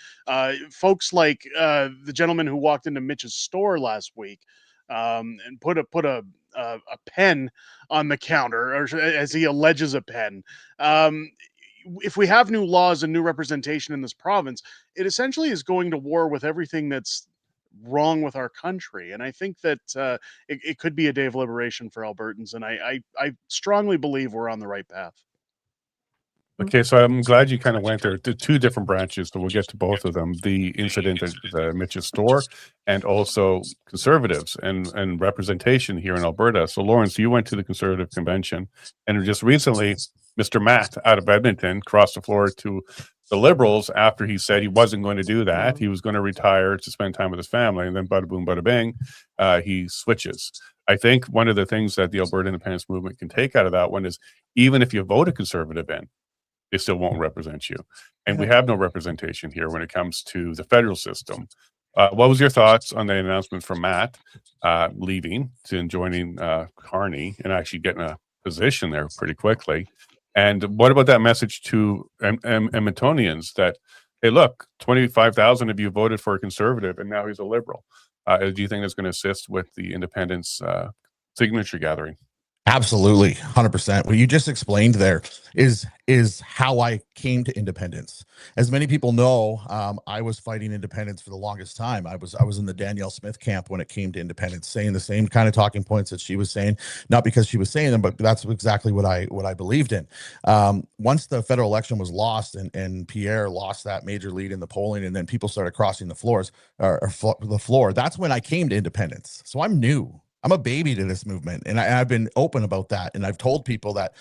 folks like the gentleman who walked into Mitch's store last week and put a pen on the counter, or as he alleges a pen. If we have new laws and new representation in this province, it essentially is going to war with everything that's wrong with our country. And I think that it could be a day of liberation for Albertans. And I strongly believe we're on the right path. Okay, so I'm glad you kind of went there to two different branches, so we'll get to both of them. The incident at the Mitch's store, and also conservatives and representation here in Alberta. So Lawrence, you went to the Conservative Convention, and just recently, Mr. Matt out of Edmonton crossed the floor to the Liberals after he said he wasn't going to do that. He was going to retire to spend time with his family, and then bada boom, bada bing, he switches. I think one of the things that the Alberta independence movement can take out of that one is, even if you vote a Conservative in, they still won't represent you. And we have no representation here when it comes to the federal system. What was your thoughts on the announcement from Matt leaving and joining Carney and actually getting a position there pretty quickly? And what about that message to Edmontonians that, hey, look, 25,000 of you voted for a conservative and now he's a liberal? Do you think that's going to assist with the independence signature gathering? Absolutely, 100%. What you just explained there is how I came to independence. As many people know, I was fighting independence for the longest time. I was in the Danielle Smith camp when it came to independence, saying the same kind of talking points that she was saying, not because she was saying them, but that's exactly what I believed in. Once the federal election was lost and Pierre lost that major lead in the polling, and then people started crossing the floors the floor, that's when I came to independence. So I'm new. I'm a baby to this movement, and I've been open about that. And I've told people that,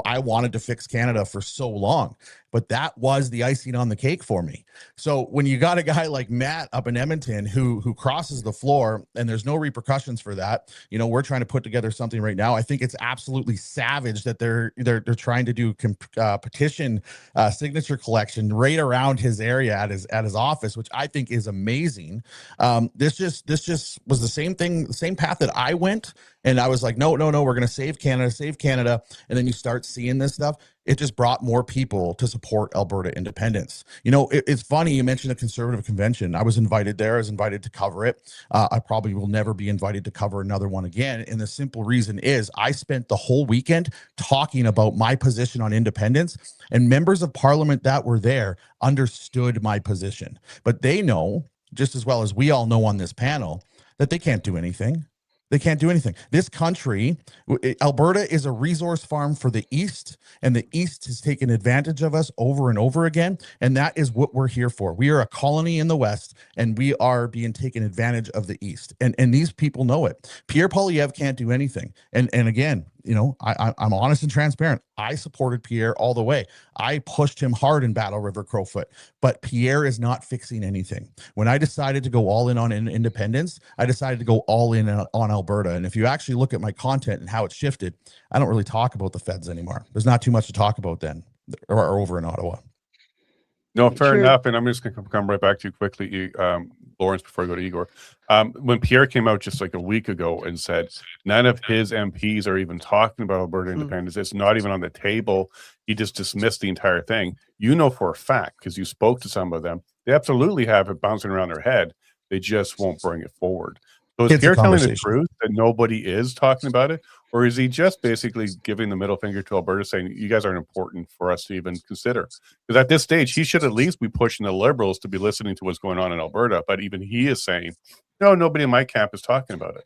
I wanted to fix Canada for so long, but that was the icing on the cake for me. So when you got a guy like Matt up in Edmonton who crosses the floor and there's no repercussions for that, we're trying to put together something right now. I think it's absolutely savage that they're trying to do petition signature collection right around his area at his office, which I think is amazing. This just was the same thing, the same path that I went, and I was like, no, we're going to save Canada. And then you start seeing this stuff. It just brought more people to support Alberta independence. It's funny you mentioned a conservative convention. I was invited there. I was invited to cover it. I probably will never be invited to cover another one again. And the simple reason is I spent the whole weekend talking about my position on independence, and members of parliament that were there understood my position. But they know, just as well as we all know on this panel, that they can't do anything. They can't do anything. This country, Alberta, is a resource farm for the East, and the East has taken advantage of us over and over again. And that is what we're here for. We are a colony in the West, and we are being taken advantage of the East. And these people know it. Pierre Poilievre can't do anything. And again, I'm honest and transparent. I supported Pierre all the way. I pushed him hard in Battle River Crowfoot, but Pierre is not fixing anything. When I decided to go all in on independence, I decided to go all in on Alberta. And if you actually look at my content and how it's shifted, I don't really talk about the feds anymore. There's not too much to talk about then or over in Ottawa. No, fair Sure. enough. And I'm just going to come right back to you quickly, Lawrence, before I go to Igor. When Pierre came out just like a week ago and said none of his MPs are even talking about Alberta independence, it's not even on the table, he just dismissed the entire thing. For a fact, because you spoke to some of them, they absolutely have it bouncing around their head. They just won't bring it forward. So is Pierre telling the truth that nobody is talking about it? Or is he just basically giving the middle finger to Alberta, saying, you guys aren't important for us to even consider? Because at this stage, he should at least be pushing the Liberals to be listening to what's going on in Alberta. But even he is saying, no, nobody in my camp is talking about it.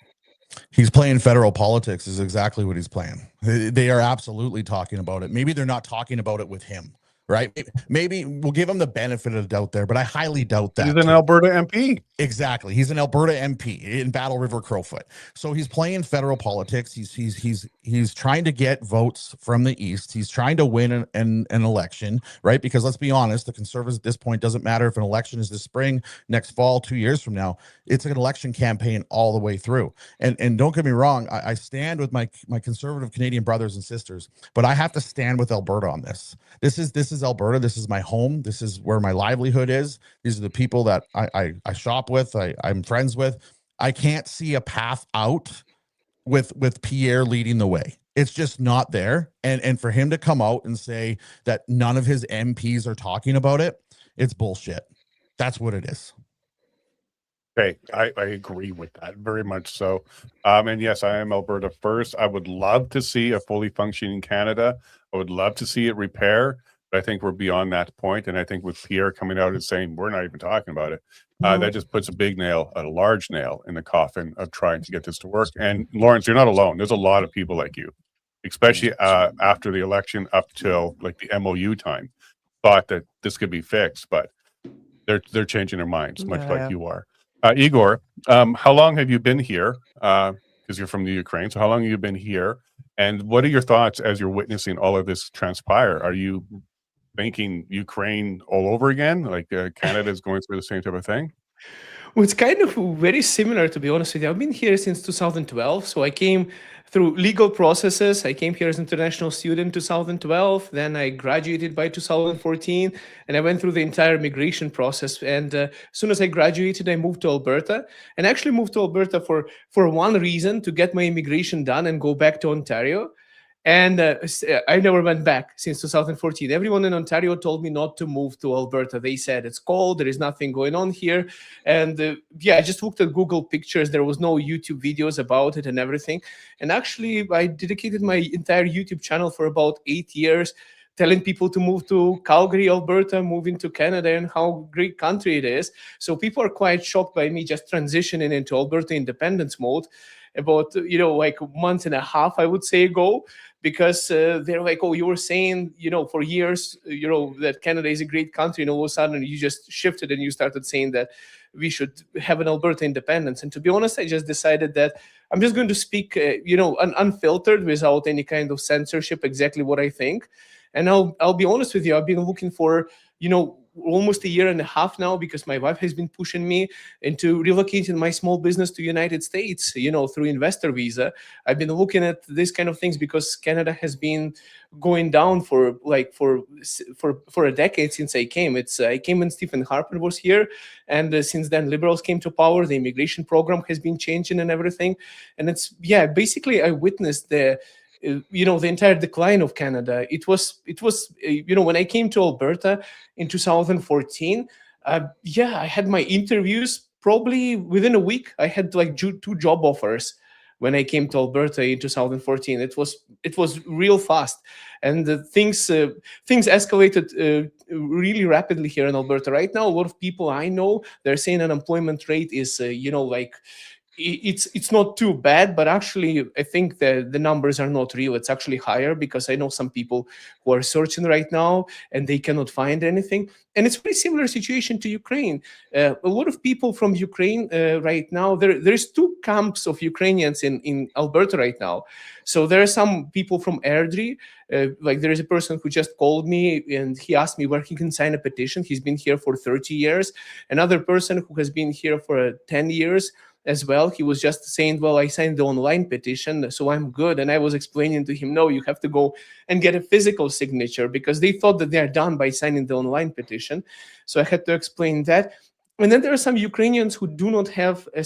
He's playing federal politics is exactly what he's playing. They are absolutely talking about it. Maybe they're not talking about it with him. Right? Maybe we'll give him the benefit of the doubt there, but I highly doubt that. He's an Alberta MP. Exactly. He's an Alberta MP in Battle River Crowfoot. So he's playing federal politics. He's trying to get votes from the East. He's trying to win an election, right? Because let's be honest, the Conservatives at this point, doesn't matter if an election is this spring, next fall, 2 years from now, it's an election campaign all the way through. And don't get me wrong, I stand with my conservative Canadian brothers and sisters, but I have to stand with Alberta on this. This is Alberta. This is my home. This is where my livelihood is. These are the people that I shop with, I'm friends with. I can't see a path out with Pierre leading the way. It's just not there. And for him to come out and say that none of his MPs are talking about it, it's bullshit. That's what it is. Okay, I agree with that very much so. And yes, I am Alberta first. I would love to see a fully functioning Canada. I would love to see it repair. But I think we're beyond that point. And I think with Pierre coming out and saying we're not even talking about it, that just puts a large nail in the coffin of trying to get this to work. And Lawrence, you're not alone. There's a lot of people like you, especially after the election up till like the MOU time, thought that this could be fixed, but they're changing their minds, much like you are. Igor, how long have you been here? Because you're from the Ukraine. So how long have you been here? And what are your thoughts as you're witnessing all of this transpire? Are you thinking Ukraine all over again? Like Canada is going through the same type of thing? Well, it's kind of very similar, to be honest with you. I've been here since 2012. So I came through legal processes. I came here as an international student 2012. Then I graduated by 2014. And I went through the entire migration process. And as soon as I graduated, I moved to Alberta. And I actually moved to Alberta for one reason, to get my immigration done and go back to Ontario. And I never went back since 2014. Everyone in Ontario told me not to move to Alberta. They said it's cold, there is nothing going on here. And I just looked at Google Pictures. There was no YouTube videos about it and everything. And actually, I dedicated my entire YouTube channel for about 8 years, telling people to move to Calgary, Alberta, moving to Canada, and how great country it is. So people are quite shocked by me just transitioning into Alberta independence mode about, like a month and a half, I would say, ago, because they're like, oh, you were saying, for years, that Canada is a great country, and all of a sudden you just shifted and you started saying that we should have an Alberta independence. And to be honest, I just decided that I'm just going to speak, unfiltered, without any kind of censorship, exactly what I think. And I'll be honest with you, I've been looking for, almost a year and a half now, because my wife has been pushing me into relocating my small business to United States, through investor visa. I've been looking at this kind of things because Canada has been going down for a decade since I came. I came when Stephen Harper was here, and since then Liberals came to power. The immigration program has been changing and everything, and basically I witnessed the entire decline of Canada. It was when I came to Alberta in 2014, I had my interviews probably within a week. I had like 2 job offers when I came to Alberta in 2014. It was real fast, and things escalated really rapidly here in Alberta. Right now, a lot of people I know, they're saying unemployment rate is it's not too bad, but actually I think the numbers are not real. It's actually higher, because I know some people who are searching right now and they cannot find anything. And it's a very similar situation to Ukraine. A lot of people from Ukraine right now, there's 2 camps of Ukrainians in Alberta right now. So there are some people from Airdrie. Like there is a person who just called me and he asked me where he can sign a petition. He's been here for 30 years. Another person who has been here for 10 years as well. He was just saying, well, I signed the online petition, so I'm good. And I was explaining to him, no, you have to go and get a physical signature, because they thought that they're done by signing the online petition. So I had to explain that. And then there are some Ukrainians who do not have a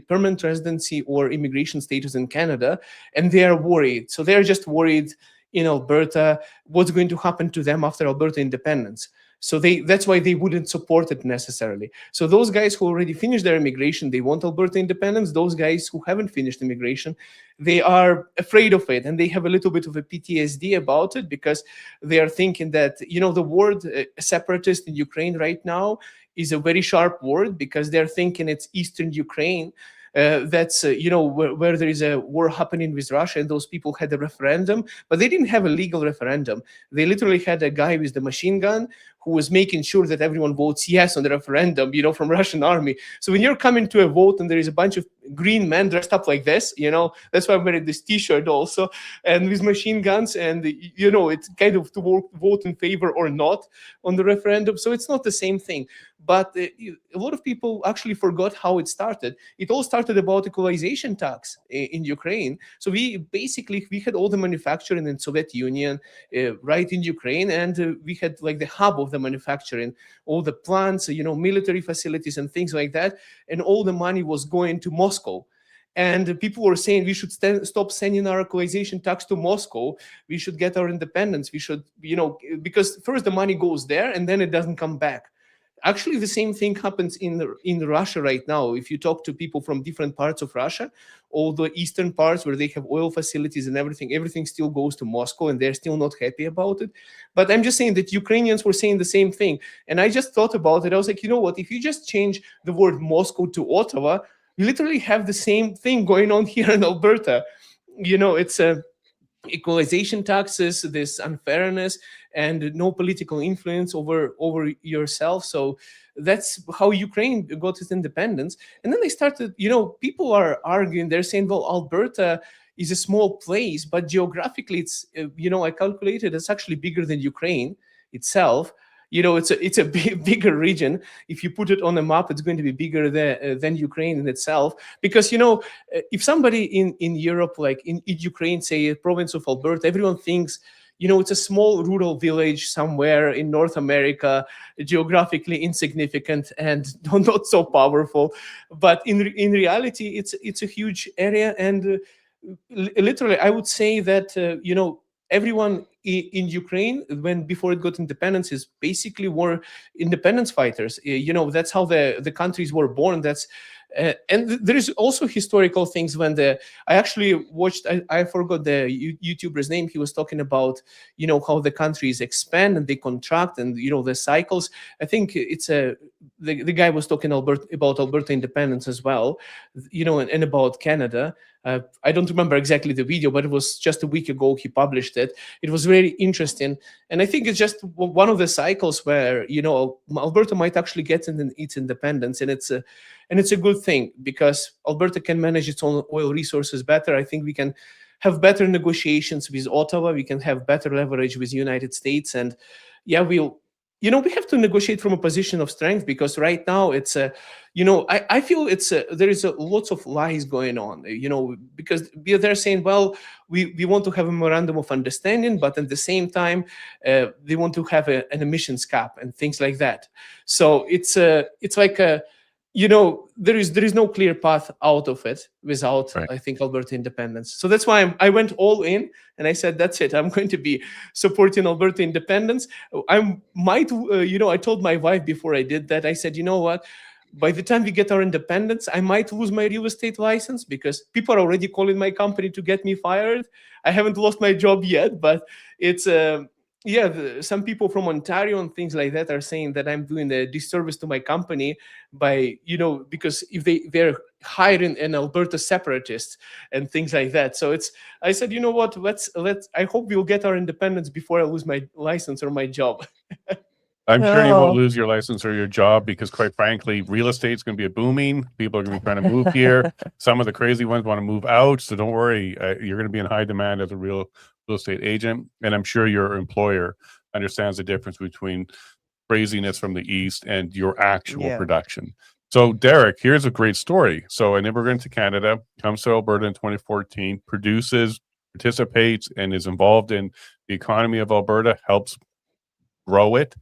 permanent residency or immigration status in Canada, and they are worried. So they're just worried in Alberta, what's going to happen to them after Alberta independence. So that's why they wouldn't support it necessarily. So those guys who already finished their immigration, they want Alberta independence. Those guys who haven't finished immigration, they are afraid of it, and they have a little bit of a PTSD about it, because they are thinking that, the word separatist in Ukraine right now is a very sharp word, because they're thinking it's Eastern Ukraine. That's where there is a war happening with Russia, and those people had a referendum, but they didn't have a legal referendum. They literally had a guy with the machine gun who was making sure that everyone votes yes on the referendum, from Russian army. So when you're coming to a vote and there is a bunch of green men dressed up like this, that's why I'm wearing this T-shirt also, and with machine guns, and it's kind of to vote in favor or not on the referendum. So it's not the same thing. But a lot of people actually forgot how it started. It all started about equalization tax in Ukraine. So we had all the manufacturing in Soviet Union right in Ukraine, and we had like the hub of the manufacturing, all the plants, military facilities and things like that, and all the money was going to Moscow. And people were saying we should stop sending our equalization tax to Moscow. We should get our independence. We should, because first the money goes there and then it doesn't come back. Actually, the same thing happens in Russia right now. If you talk to people from different parts of Russia, all the eastern parts where they have oil facilities and everything still goes to Moscow, and they're still not happy about it. But I'm just saying that Ukrainians were saying the same thing. And I just thought about it. I was like, you know what? If you just change the word Moscow to Ottawa, you literally have the same thing going on here in Alberta. It's a equalization taxes, this unfairness, and no political influence over yourself. So that's how Ukraine got its independence. And then they started, people are arguing, they're saying, well, Alberta is a small place, but geographically it's, I calculated it's actually bigger than Ukraine itself. it's a bigger region. If you put it on a map, it's going to be bigger than Ukraine in itself. Because if somebody in Europe, like in Ukraine, say a province of Alberta, everyone thinks it's a small rural village somewhere in North America, geographically insignificant and not so powerful. But in reality, it's a huge area, and literally, I would say that everyone in Ukraine, before it got independence, is basically were independence fighters. That's how the countries were born. And there is also historical things I actually watched. I forgot the YouTuber's name. He was talking about how the countries expand and they contract, and the cycles. I think it's the guy was talking about Alberta independence as well, and about Canada. I don't remember exactly the video, but it was just a week ago he published it. It was very interesting, and I think it's just one of the cycles where Alberta might actually get its independence, and it's a good thing because Alberta can manage its own oil resources better. I think we can have better negotiations with Ottawa. We can have better leverage with the United States, and we have to negotiate from a position of strength, because right now it's I feel there is lots of lies going on, because they're saying, well, we want to have a memorandum of understanding, but at the same time they want to have an emissions cap and things like that. So it's like there is no clear path out of it without, Right. I think, Alberta independence. So that's why I went all in, and I said, that's it. I'm going to be supporting Alberta independence. I told my wife before I did that, I said, you know what? By the time we get our independence, I might lose my real estate license, because people are already calling my company to get me fired. I haven't lost my job yet, but it's some people from Ontario and things like that are saying that I'm doing a disservice to my company by, because if they're hiring an Alberta separatist and things like that. So I said, you know what, I hope we'll get our independence before I lose my license or my job. I'm sure you won't Oh. lose your license or your job, because quite frankly, real estate's going to be a booming. People are going to be trying to move here. Some of the crazy ones want to move out. So don't worry. You're going to be in high demand as a real estate agent. And I'm sure your employer understands the difference between craziness from the East and your actual Yeah. production. So Derek, here's a great story. So an immigrant to Canada, comes to Alberta in 2014, produces, participates, and is involved in the economy of Alberta, helps grow it.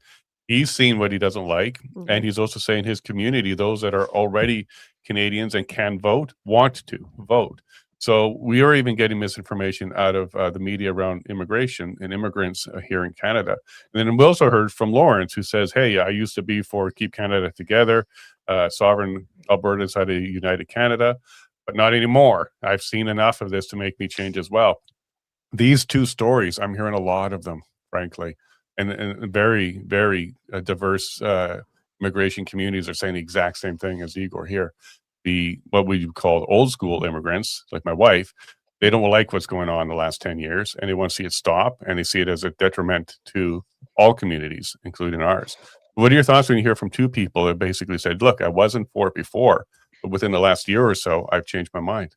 He's seen what he doesn't like, and he's also saying his community, those that are already Canadians and can vote, want to vote. So we are even getting misinformation out of the media around immigration and immigrants here in Canada. And then we also heard from Lawrence, who says, hey, I used to be for Keep Canada Together, sovereign Alberta inside a united Canada, but not anymore. I've seen enough of this to make me change as well. These two stories, I'm hearing a lot of them, frankly. And very, very diverse immigration communities are saying the exact same thing as Igor here. What we call old school immigrants, like my wife, they don't like what's going on in the last 10 years, and they want to see it stop, and they see it as a detriment to all communities, including ours. What are your thoughts when you hear from two people that basically said, look, I wasn't for it before, but within the last year or so, I've changed my mind?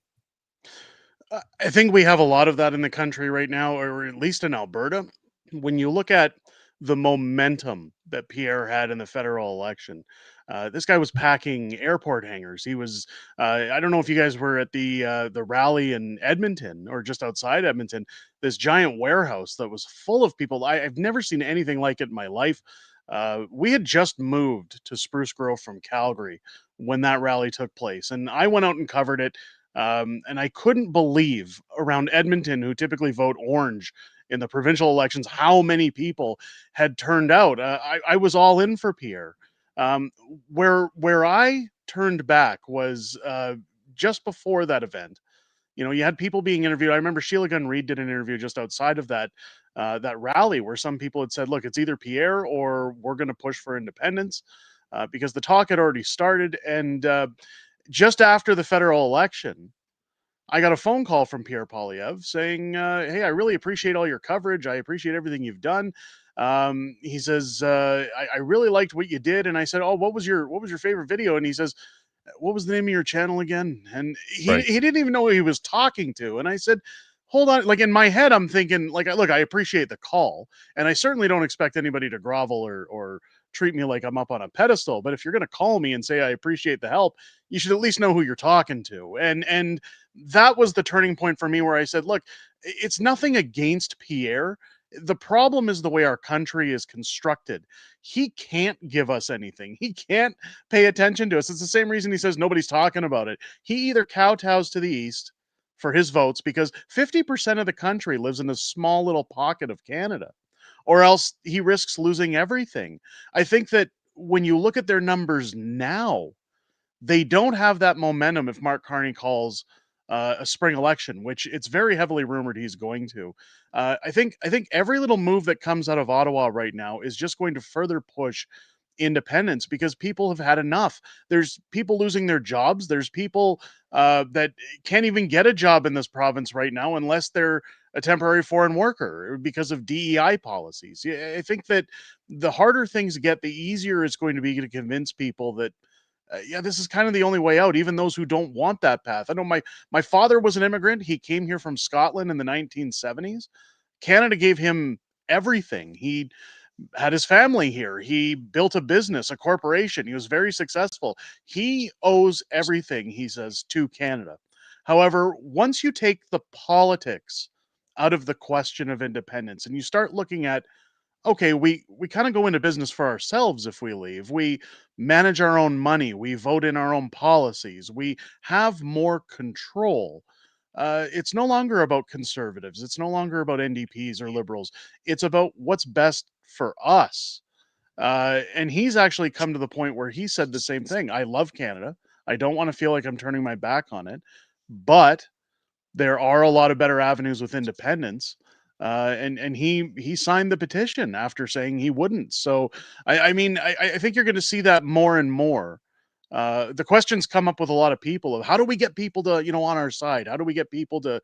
I think we have a lot of that in the country right now, or at least in Alberta. When you look at the momentum that Pierre had in the federal election, this guy was packing airport hangars. He was, I don't know if you guys were at the rally in Edmonton or just outside Edmonton, this giant warehouse that was full of people. I've never seen anything like it in my life. We had just moved to Spruce Grove from Calgary when that rally took place, and I went out and covered it. And I couldn't believe around Edmonton, who typically vote orange in the provincial elections, how many people had turned out. I was all in for Pierre. Where I turned back was just before that event. You had people being interviewed. I remember Sheila Gunn Reid did an interview just outside of that rally, where some people had said, "Look, it's either Pierre or we're going to push for independence," because the talk had already started. And just after the federal election, I got a phone call from Pierre Poilievre saying, "Hey, I really appreciate all your coverage. I appreciate everything you've done." He says, I really liked what you did." And I said, "Oh, what was your favorite video?" And he says, "What was the name of your channel again?" And he Right. he didn't even know who he was talking to. And I said, hold on. Like in my head, I'm thinking, like, look, I appreciate the call, and I certainly don't expect anybody to grovel or treat me like I'm up on a pedestal. But if you're going to call me and say I appreciate the help, you should at least know who you're talking to. And that was the turning point for me, where I said, look, it's nothing against Pierre. The problem is the way our country is constructed. He can't give us anything. He can't pay attention to us. It's the same reason he says nobody's talking about it. He either kowtows to the East for his votes, because 50% of the country lives in a small little pocket of Canada, or else he risks losing everything. I think that when you look at their numbers now, they don't have that momentum if Mark Carney calls a spring election, which it's very heavily rumored he's going to. I think every little move that comes out of Ottawa right now is just going to further push independence, because people have had enough. There's people losing their jobs. There's people that can't even get a job in this province right now unless they're a temporary foreign worker because of DEI policies. Yeah, I think that the harder things get, the easier it's going to be to convince people that yeah, this is kind of the only way out, even those who don't want that path. I know my father was an immigrant. He came here from Scotland in the 1970s. Canada gave him everything. He had his family here. He built a business, a corporation. He was very successful. He owes everything, he says, to Canada. However, once you take the politics out of the question of independence and you start looking at, okay, we kind of go into business for ourselves if we leave. We manage our own money. We vote in our own policies. We have more control. It's no longer about conservatives. It's no longer about NDPs or liberals. It's about what's best for us. And he's actually come to the point where he said the same thing. I love Canada. I don't want to feel like I'm turning my back on it, but there are a lot of better avenues with independence. And he signed the petition after saying he wouldn't. So I think you're going to see that more and more. The questions come up with a lot of people of how do we get people to, on our side? How do we get people to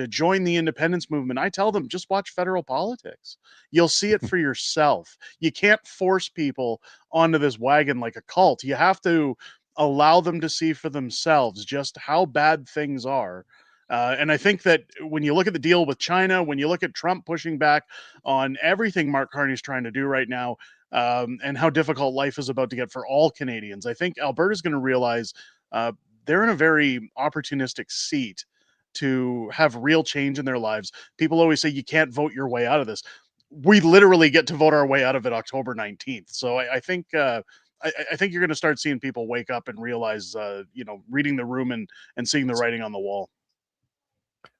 join the independence movement? I tell them, just watch federal politics. You'll see it for yourself. You can't force people onto this wagon like a cult. You have to allow them to see for themselves just how bad things are. And I think that when you look at the deal with China, when you look at Trump pushing back on everything Mark Carney's trying to do right now, and how difficult life is about to get for all Canadians, I think Alberta's going to realize they're in a very opportunistic seat to have real change in their lives. People always say you can't vote your way out of this. We literally get to vote our way out of it October 19th. So I think I think you're going to start seeing people wake up and realize, reading the room and seeing the writing on the wall.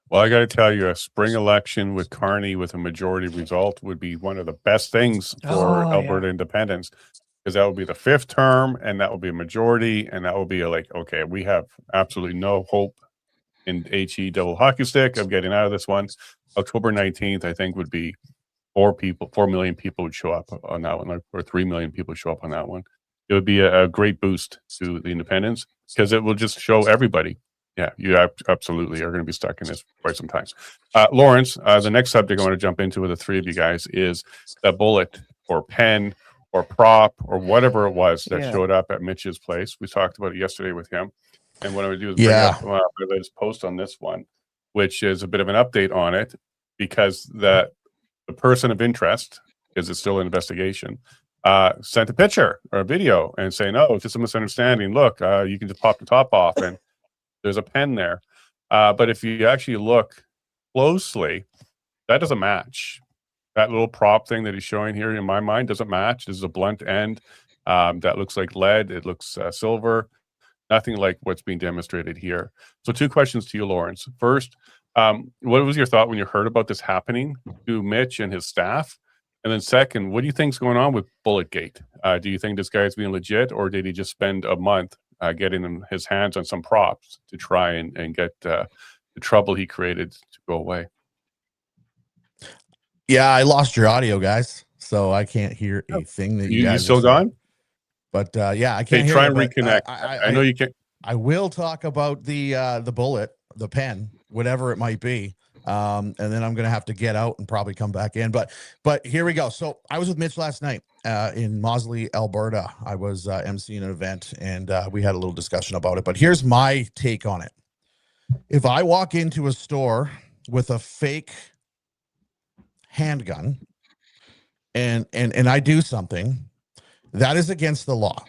Well, I got to tell you, a spring election with Carney with a majority result would be one of the best things for Alberta independence, because that would be the 5th term and that would be a majority. And that would be like, okay, we have absolutely no hope in HE double hockey stick of getting out of this one. October 19th, I think, would be 4 million people would show up on that one, or 3 million people show up on that one. It would be a great boost to the independence, because it will just show everybody. Yeah, you absolutely are going to be stuck in this for quite some time. Lawrence, the next subject I want to jump into with the three of you guys is the bullet or pen or prop or whatever it was that showed up at Mitch's place. We talked about it yesterday with him. And what I'm going to do is bring up my latest post on this one, which is a bit of an update on it, because the person of interest, because it's still an investigation, sent a picture or a video and saying, oh, it's just a misunderstanding. Look, you can just pop the top off and there's a pen there. But if you actually look closely, that doesn't match. That little prop thing that he's showing here, in my mind, doesn't match. This is a blunt end that looks like lead. It looks silver. Nothing like what's being demonstrated here. So 2 questions to you, Lawrence. First, what was your thought when you heard about this happening to Mitch and his staff? And then second, what do you think's going on with Bulletgate? Do you think this guy's being legit, or did he just spend a month getting his hands on some props to try and get the trouble he created to go away? Yeah, I lost your audio, guys, so I can't hear a thing that you guys. You still gone? But yeah, I can't hear. Try and reconnect. I know you can't. I will talk about the bullet, the pen, whatever it might be. And then I'm gonna have to get out and probably come back in. But here we go. So I was with Mitch last night in Mosley, Alberta. I was emceeing an event, and we had a little discussion about it. But here's my take on it. If I walk into a store with a fake handgun and I do something, that is against the law.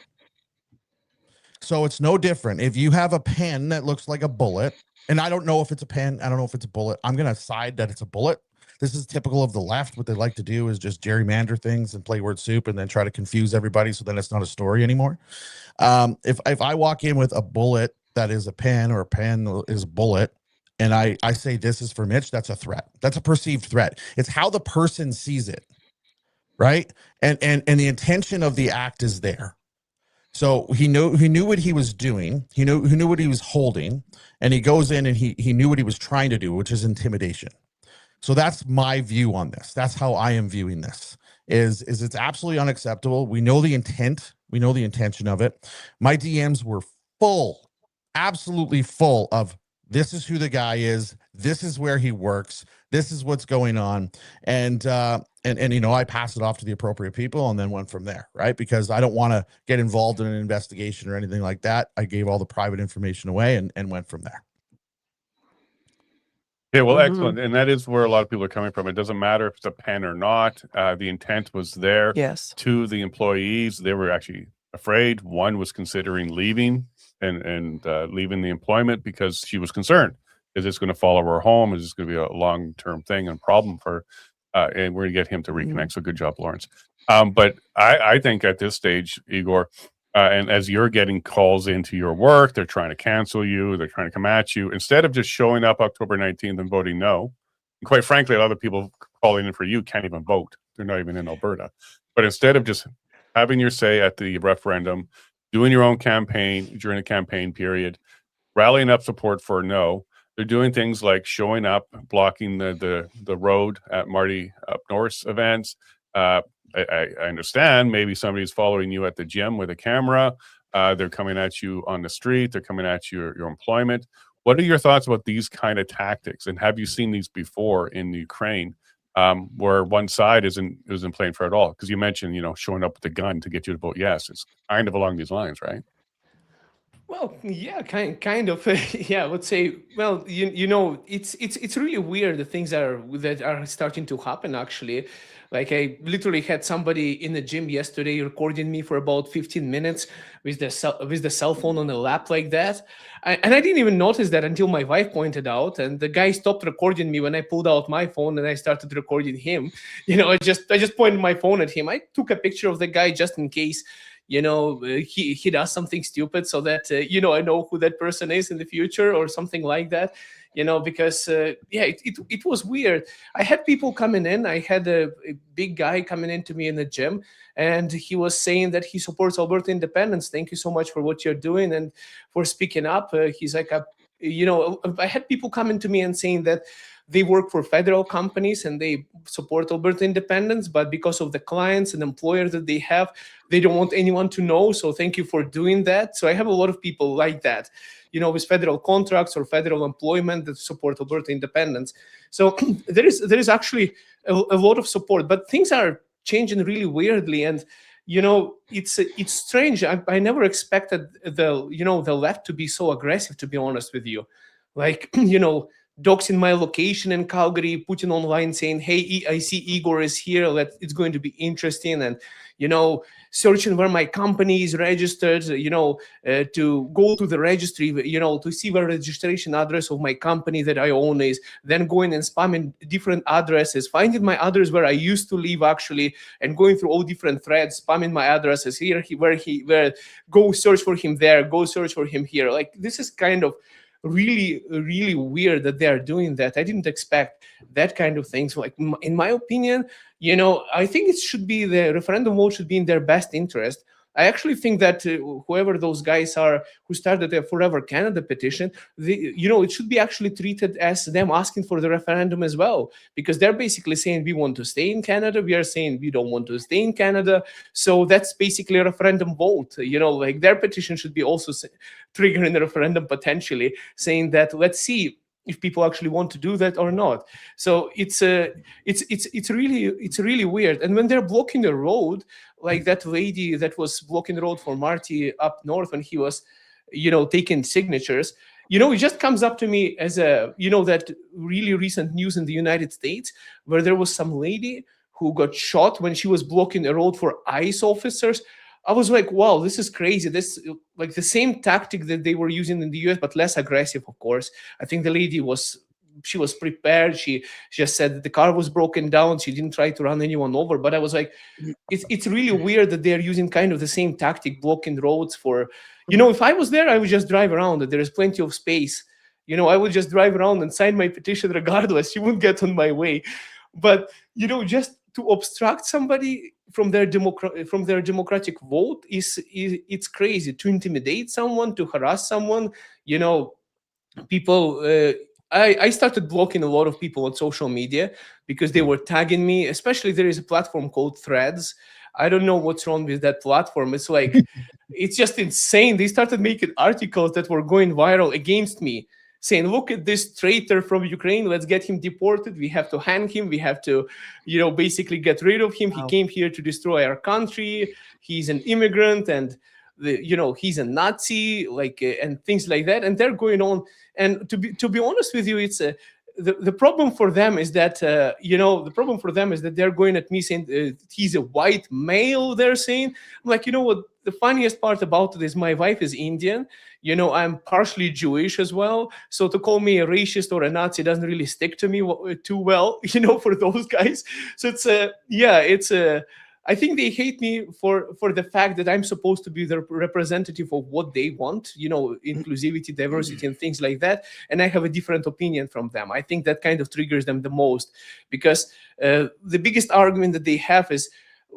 So it's no different. If you have a pen that looks like a bullet, and I don't know if it's a pen, I don't know if it's a bullet, I'm going to side that it's a bullet. This is typical of the left. What they like to do is just gerrymander things and play word soup and then try to confuse everybody, so then it's not a story anymore. If I walk in with a bullet that is a pen, or a pen is a bullet, and I say this is for Mitch, that's a threat. That's a perceived threat. It's how the person sees it, right? And the intention of the act is there. So he knew what he was doing. He knew what he was holding, and he goes in and he knew what he was trying to do, which is intimidation. So that's my view on this. That's how I am viewing this. Is it's absolutely unacceptable. We know the intent. We know the intention of it. My DMs were full, absolutely full of, this is who the guy is. This is where he works. This is what's going on. And you know, I passed it off to the appropriate people and then went from there, right? Because I don't want to get involved in an investigation or anything like that. I gave all the private information away and went from there. Yeah, well, excellent. And that is where a lot of people are coming from. It doesn't matter if it's a pen or not. The intent was there. Yes. To the employees, they were actually afraid. One was considering leaving and leaving the employment because she was concerned. Is this going to follow her home? Is this going to be a long-term thing and problem for and we're going to get him to reconnect. So good job, Lawrence. But I think at this stage, Igor, and as you're getting calls into your work, they're trying to cancel you, they're trying to come at you. Instead of just showing up October 19th and voting no, and quite frankly, a lot of people calling in for you can't even vote. They're not even in Alberta. But instead of just having your say at the referendum, doing your own campaign during a campaign period, rallying up support for no, they're doing things like showing up, blocking the road at Marty Up North events. I understand maybe somebody's following you at the gym with a camera. They're coming at you on the street. They're coming at your employment. What are your thoughts about these kind of tactics? And have you seen these before in Ukraine, where one side isn't playing fair at all? Because you mentioned, you know, showing up with a gun to get you to vote yes. It's kind of along these lines, right? Well, yeah, kind of. Yeah, I would say. Well, you know, it's really weird the things that are starting to happen. Actually, like I literally had somebody in the gym yesterday recording me for about 15 minutes with the cell phone on the lap like that, and I didn't even notice that until my wife pointed out. And the guy stopped recording me when I pulled out my phone and I started recording him. You know, I just pointed my phone at him. I took a picture of the guy just in case, you know, he does something stupid, so that you know, I know who that person is in the future or something like that, you know, because yeah, it was weird. I had people coming in. I had a big guy coming into me in the gym, and he was saying that he supports Alberta independence. Thank you so much for what you're doing and for speaking up. He's like, you know, I had people coming to me and saying that they work for federal companies and they support Alberta independence, but because of the clients and employers that they have, they don't want anyone to know. So thank you for doing that. So I have a lot of people like that, you know, with federal contracts or federal employment that support Alberta independence. So there is actually a lot of support, but things are changing really weirdly. And, you know, it's strange. I never expected the left to be so aggressive, to be honest with you. Like, you know, doxing my location in Calgary, putting online saying, hey, I see Igor is here, it's going to be interesting. And, you know, searching where my company is registered, you know, to go to the registry, you know, to see where registration address of my company that I own is, then going and spamming different addresses, finding my address where I used to live actually, and going through all different threads, spamming my addresses here, where go search for him there, go search for him here. Like, this is kind of really, really weird that they are doing that. I didn't expect that kind of things. Like, in my opinion, you know, I think it should be, the referendum vote should be in their best interest. I actually think that whoever those guys are who started the Forever Canada petition, you know, it should be actually treated as them asking for the referendum as well, because they're basically saying we want to stay in Canada. We are saying we don't want to stay in Canada. So that's basically a referendum vote. You know, like, their petition should be also triggering a referendum potentially, saying that let's see if people actually want to do that or not. So it's really weird. And when they're blocking the road, like that lady that was blocking the road for Marty Up North when he was, you know, taking signatures, it just comes up to me as that really recent news in the United States where there was some lady who got shot when she was blocking the road for ICE officers. I was like, wow, this is crazy. This like the same tactic that they were using in the US, but less aggressive, of course. I think the lady was prepared. She just said that the car was broken down. She didn't try to run anyone over. But I was like, it's really weird that they're using kind of the same tactic, blocking roads for, if I was there, I would just drive around. There is plenty of space. I would just drive around and sign my petition regardless. She wouldn't get on my way. But, just to obstruct somebody from their democratic vote it's crazy. To intimidate someone, to harass someone, people. I started blocking a lot of people on social media because they were tagging me. Especially there is a platform called Threads. I don't know what's wrong with that platform. It's like, it's just insane. They started making articles that were going viral against me, saying, look at this traitor from Ukraine. Let's get him deported. We have to hang him. We have to, basically get rid of him. He came here to destroy our country. He's an immigrant and, he's a Nazi, and things like that. And they're going on. And to be honest with you, it's the problem for them is that, they're going at me saying he's a white male, they're saying. I'm like, what? The funniest part about it is my wife is Indian. I'm partially Jewish as well. So to call me a racist or a Nazi doesn't really stick to me too well, for those guys. So it's I think they hate me for the fact that I'm supposed to be the representative of what they want, inclusivity, diversity, and things like that. And I have a different opinion from them. I think that kind of triggers them the most because the biggest argument that they have is,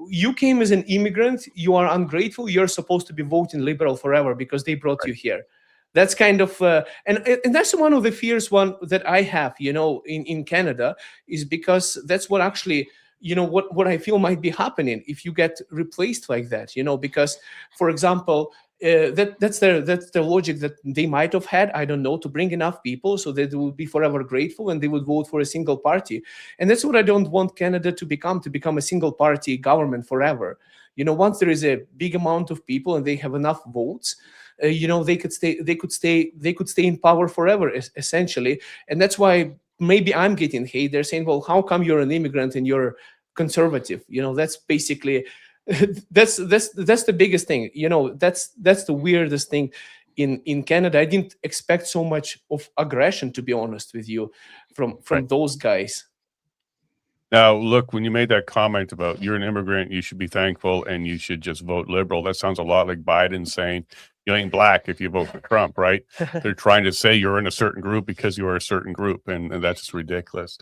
you came as an immigrant, you are ungrateful, you're supposed to be voting liberal forever because they brought you here. That's kind of, and that's one of the fears that I have, in Canada, is because that's what actually, what I feel might be happening if you get replaced like that, because, for example, that's the logic that they might have had, I don't know, to bring enough people so that they would be forever grateful and they would vote for a single party. And that's what I don't want Canada to become a single party government forever. Once there is a big amount of people and they have enough votes, they could stay in power forever, essentially. And that's why maybe I'm getting hate. They're saying, well, how come you're an immigrant and you're conservative? That's basically that's the biggest thing. That's the weirdest thing in Canada. I didn't expect so much of aggression, to be honest with you, from Right. those guys. Now, look, when you made that comment about you're an immigrant, you should be thankful and you should just vote liberal, that sounds a lot like Biden saying you ain't black if you vote for Trump, right? They're trying to say you're in a certain group because you are a certain group, and that's just ridiculous.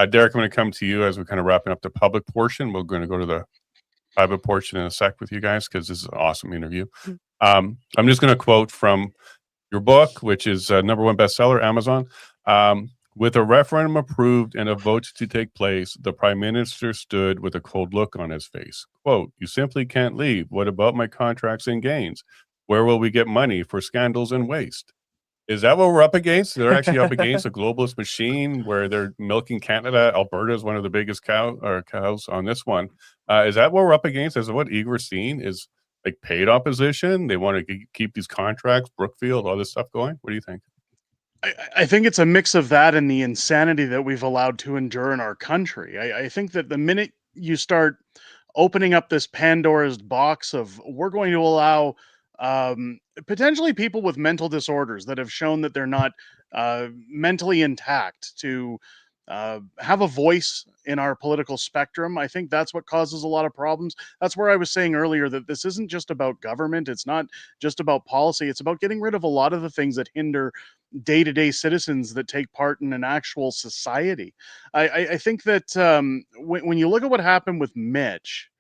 Derek, I'm going to come to you as we're kind of wrapping up the public portion. We're going to go to the private portion in a sec with you guys because this is an awesome interview. I'm just going to quote from your book, which is #1 bestseller, Amazon. With a referendum approved and a vote to take place, the prime minister stood with a cold look on his face. Quote, you simply can't leave. What about my contracts and gains? Where will we get money for scandals and waste? Is that what we're up against? They're actually up against a globalist machine where they're milking Canada. Alberta is one of the biggest cows on this one. Is that what we're up against? Is what Igor's seen is like paid opposition? They want to keep these contracts, Brookfield, all this stuff going? What do you think? I think it's a mix of that and the insanity that we've allowed to endure in our country. I think that the minute you start opening up this Pandora's box of we're going to allow potentially people with mental disorders that have shown that they're not mentally intact to have a voice in our political spectrum, I think that's what causes a lot of problems. That's where I was saying earlier that this isn't just about government. It's not just about policy. It's about getting rid of a lot of the things that hinder day-to-day citizens that take part in an actual society. I think that when you look at what happened with Mitch,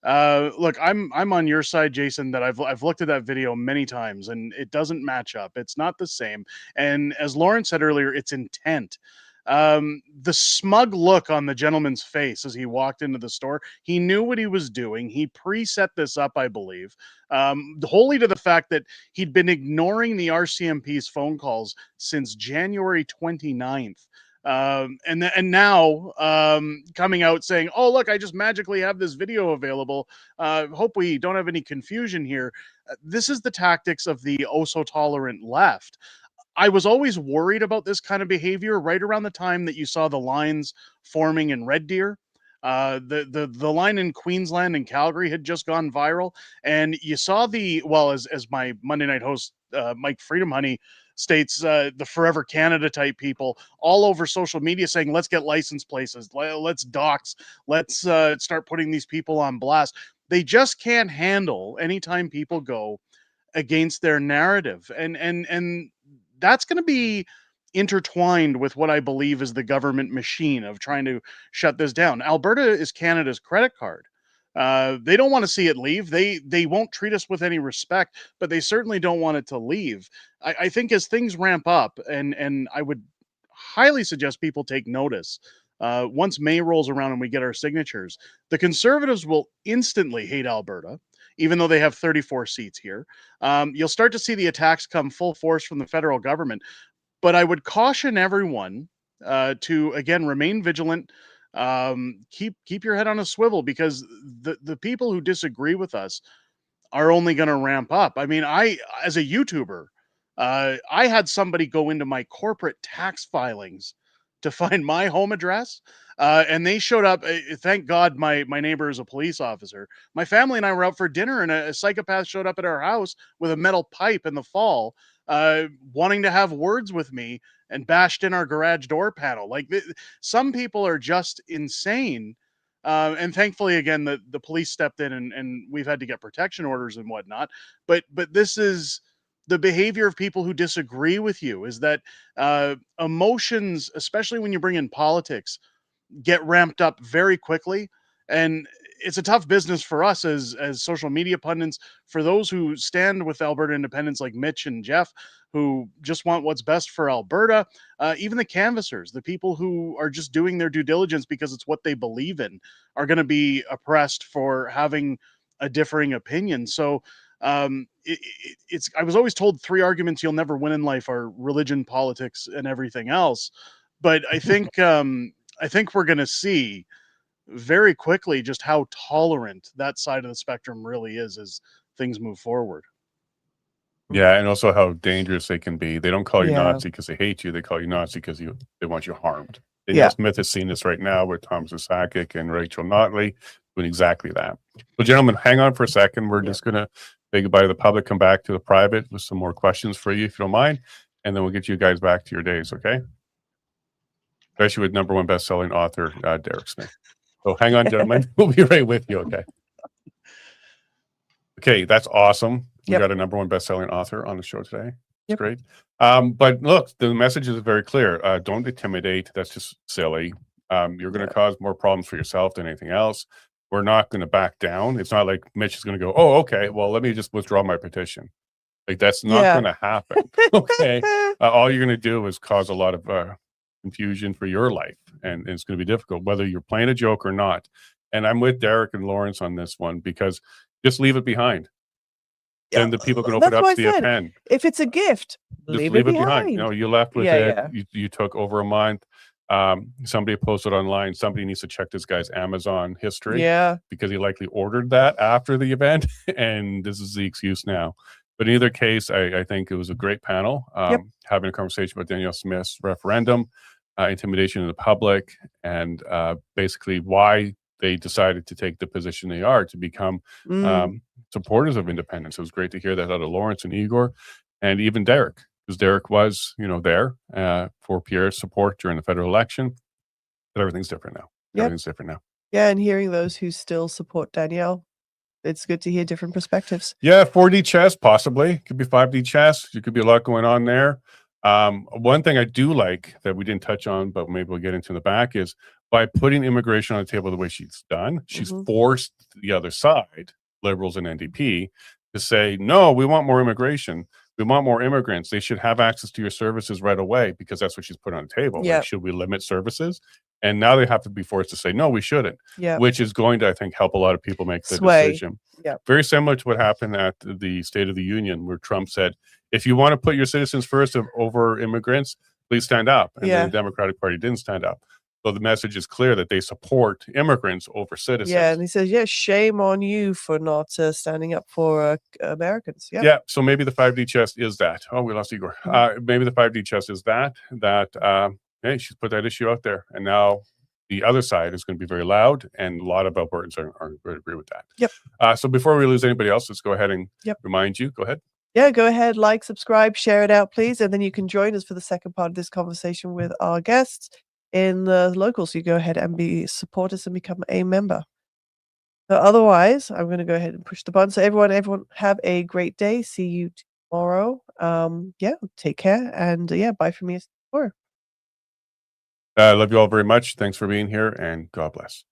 look, I'm on your side, Jason, that I've looked at that video many times and it doesn't match up. It's not the same. And as Lauren said earlier, it's intent. The smug look on the gentleman's face as he walked into the store, he knew what he was doing. He preset this up, I believe, wholly to the fact that he'd been ignoring the RCMP's phone calls since January 29th. And now coming out saying, oh, look, I just magically have this video available. Hope we don't have any confusion here. This is the tactics of the oh so tolerant left. I was always worried about this kind of behavior right around the time that you saw the lines forming in Red Deer. The line in Queensland and Calgary had just gone viral, and you saw as my Monday night host Mike Freedom Honey states, the Forever Canada type people all over social media saying, let's get license places, let's dox, let's start putting these people on blast. They just can't handle anytime people go against their narrative, and that's going to be intertwined with what I believe is the government machine of trying to shut this down. Alberta is Canada's credit card. They don't want to see it leave. They won't treat us with any respect, but they certainly don't want it to leave. I think as things ramp up, and I would highly suggest people take notice. Once May rolls around and we get our signatures, the Conservatives will instantly hate Alberta, even though they have 34 seats here. You'll start to see the attacks come full force from the federal government. But I would caution everyone to, again, remain vigilant. Keep your head on a swivel, because the people who disagree with us are only going to ramp up. I mean, as a YouTuber, I had somebody go into my corporate tax filings to find my home address. And they showed up. Thank God my neighbor is a police officer. My family and I were out for dinner, and a psychopath showed up at our house with a metal pipe in the fall, wanting to have words with me, and bashed in our garage door panel. Like, some people are just insane. And thankfully, again, the police stepped in, and we've had to get protection orders and whatnot. But this is the behavior of people who disagree with you, is that emotions, especially when you bring in politics, get ramped up very quickly. And it's a tough business for us as social media pundits, for those who stand with Alberta independents like Mitch and Jeff, who just want what's best for Alberta. Even the canvassers, the people who are just doing their due diligence because it's what they believe in, are going to be oppressed for having a differing opinion. So it's I was always told 3 arguments you'll never win in life are religion, politics, and everything else. But I think we're going to see very quickly just how tolerant that side of the spectrum really is as things move forward. Yeah, and also how dangerous they can be. They don't call you Yeah. Nazi because they hate you. They call you Nazi because they want you harmed. Danielle Smith has seen this right now with Thomas Sakic and Rachel Notley doing exactly that. So, gentlemen, hang on for a second. We're just going to say goodbye to the public, come back to the private with some more questions for you, if you don't mind, and then we'll get you guys back to your days, okay? Especially with #1 best-selling author, Derek Smith. So hang on, gentlemen. We'll be right with you, okay? Okay, that's awesome. We got a #1 best-selling author on the show today. It's great. But look, the message is very clear. Don't intimidate. That's just silly. You're going to cause more problems for yourself than anything else. We're not going to back down. It's not like Mitch is going to go, oh, okay, well, let me just withdraw my petition. Like, that's not going to happen. Okay. All you're going to do is cause a lot of confusion for your life, and it's going to be difficult, whether you're playing a joke or not. And I'm with Derek and Lawrence on this one, because just leave it behind. Then the people can open up to the pen. If it's a gift, Just leave it behind. You know, you left with it. You took over a month. Somebody posted online, somebody needs to check this guy's Amazon history, because he likely ordered that after the event, and this is the excuse now. But in either case, I think it was a great panel, having a conversation about Danielle Smith's referendum, intimidation in the public, and basically why they decided to take the position they are, to become supporters of independence. It was great to hear that out of Lawrence and Igor, and even Derek, because Derek was, there for Pierre's support during the federal election. But everything's different now. Everything's different now. Yeah, and hearing those who still support Danielle, it's good to hear different perspectives. Yeah, 4D chess, possibly. Could be 5D chess. There could be a lot going on there. One thing I do like that we didn't touch on, but maybe we'll get into in the back, is by putting immigration on the table the way she's done, she's forced the other side, Liberals and NDP, to say, no, we want more immigration. We want more immigrants. They should have access to your services right away, because that's what she's put on the table. Like, should we limit services? And now they have to be forced to say, no, we shouldn't, which is going to, I think, help a lot of people make the decision. Very similar to what happened at the State of the Union, where Trump said, if you want to put your citizens first over immigrants, please stand up. And then the Democratic Party didn't stand up. So the message is clear that they support immigrants over citizens. Yeah, and he says, yeah, shame on you for not standing up for Americans. Yeah. Yeah, so maybe the 5D chess is that. Oh, we lost Igor. Maybe the 5D chess is that hey, she's put that issue out there, and now the other side is going to be very loud, and a lot of Albertans aren't going to agree with that. Yep. So before we lose anybody else, let's go ahead and Yep. remind you. Go ahead. Yeah, go ahead, like, subscribe, share it out, please, and then you can join us for the second part of this conversation with our guests in the local. So you go ahead and support us and become a member. So otherwise, I'm going to go ahead and push the button. So everyone have a great day. See you tomorrow. Yeah, take care, and yeah, bye from me. I love you all very much. Thanks for being here, and God bless.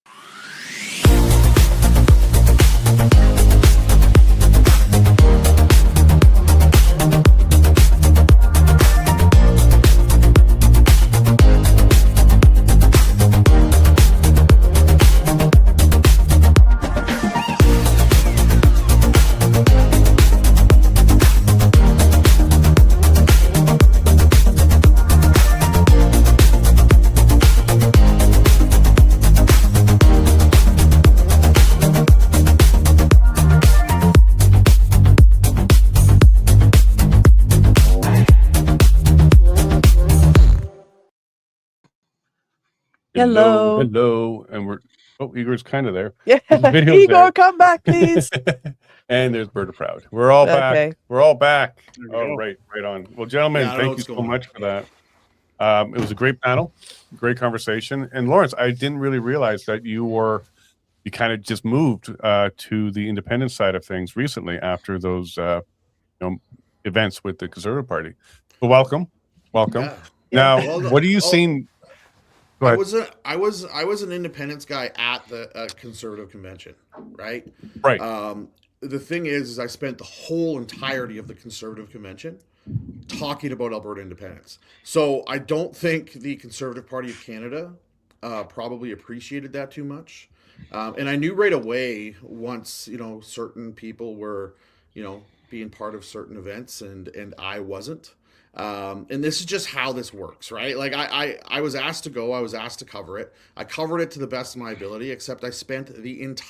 Hello, and Igor's kind of there. Yeah, Video's Igor, there. come back, please. And there's BertaProud. We're all Okay. back. We're all back. There we Oh, go. right on. Well, gentlemen, Yeah, I don't know thank you what's so going much on. for that. It was a great panel, great conversation. And Lawrence, I didn't really realize that you kind of just moved to the independent side of things recently after those events with the Conservative Party. Well, welcome. Yeah. Now, Well, what are you seeing? Go ahead. I was an independence guy at the Conservative convention, right? Right. The thing is I spent the whole entirety of the Conservative convention talking about Alberta independence. So I don't think the Conservative Party of Canada probably appreciated that too much. And I knew right away once, certain people were, being part of certain events and I wasn't. And this is just how this works, right? Like I was asked to go, I was asked to cover it. I covered it to the best of my ability, except I spent the entire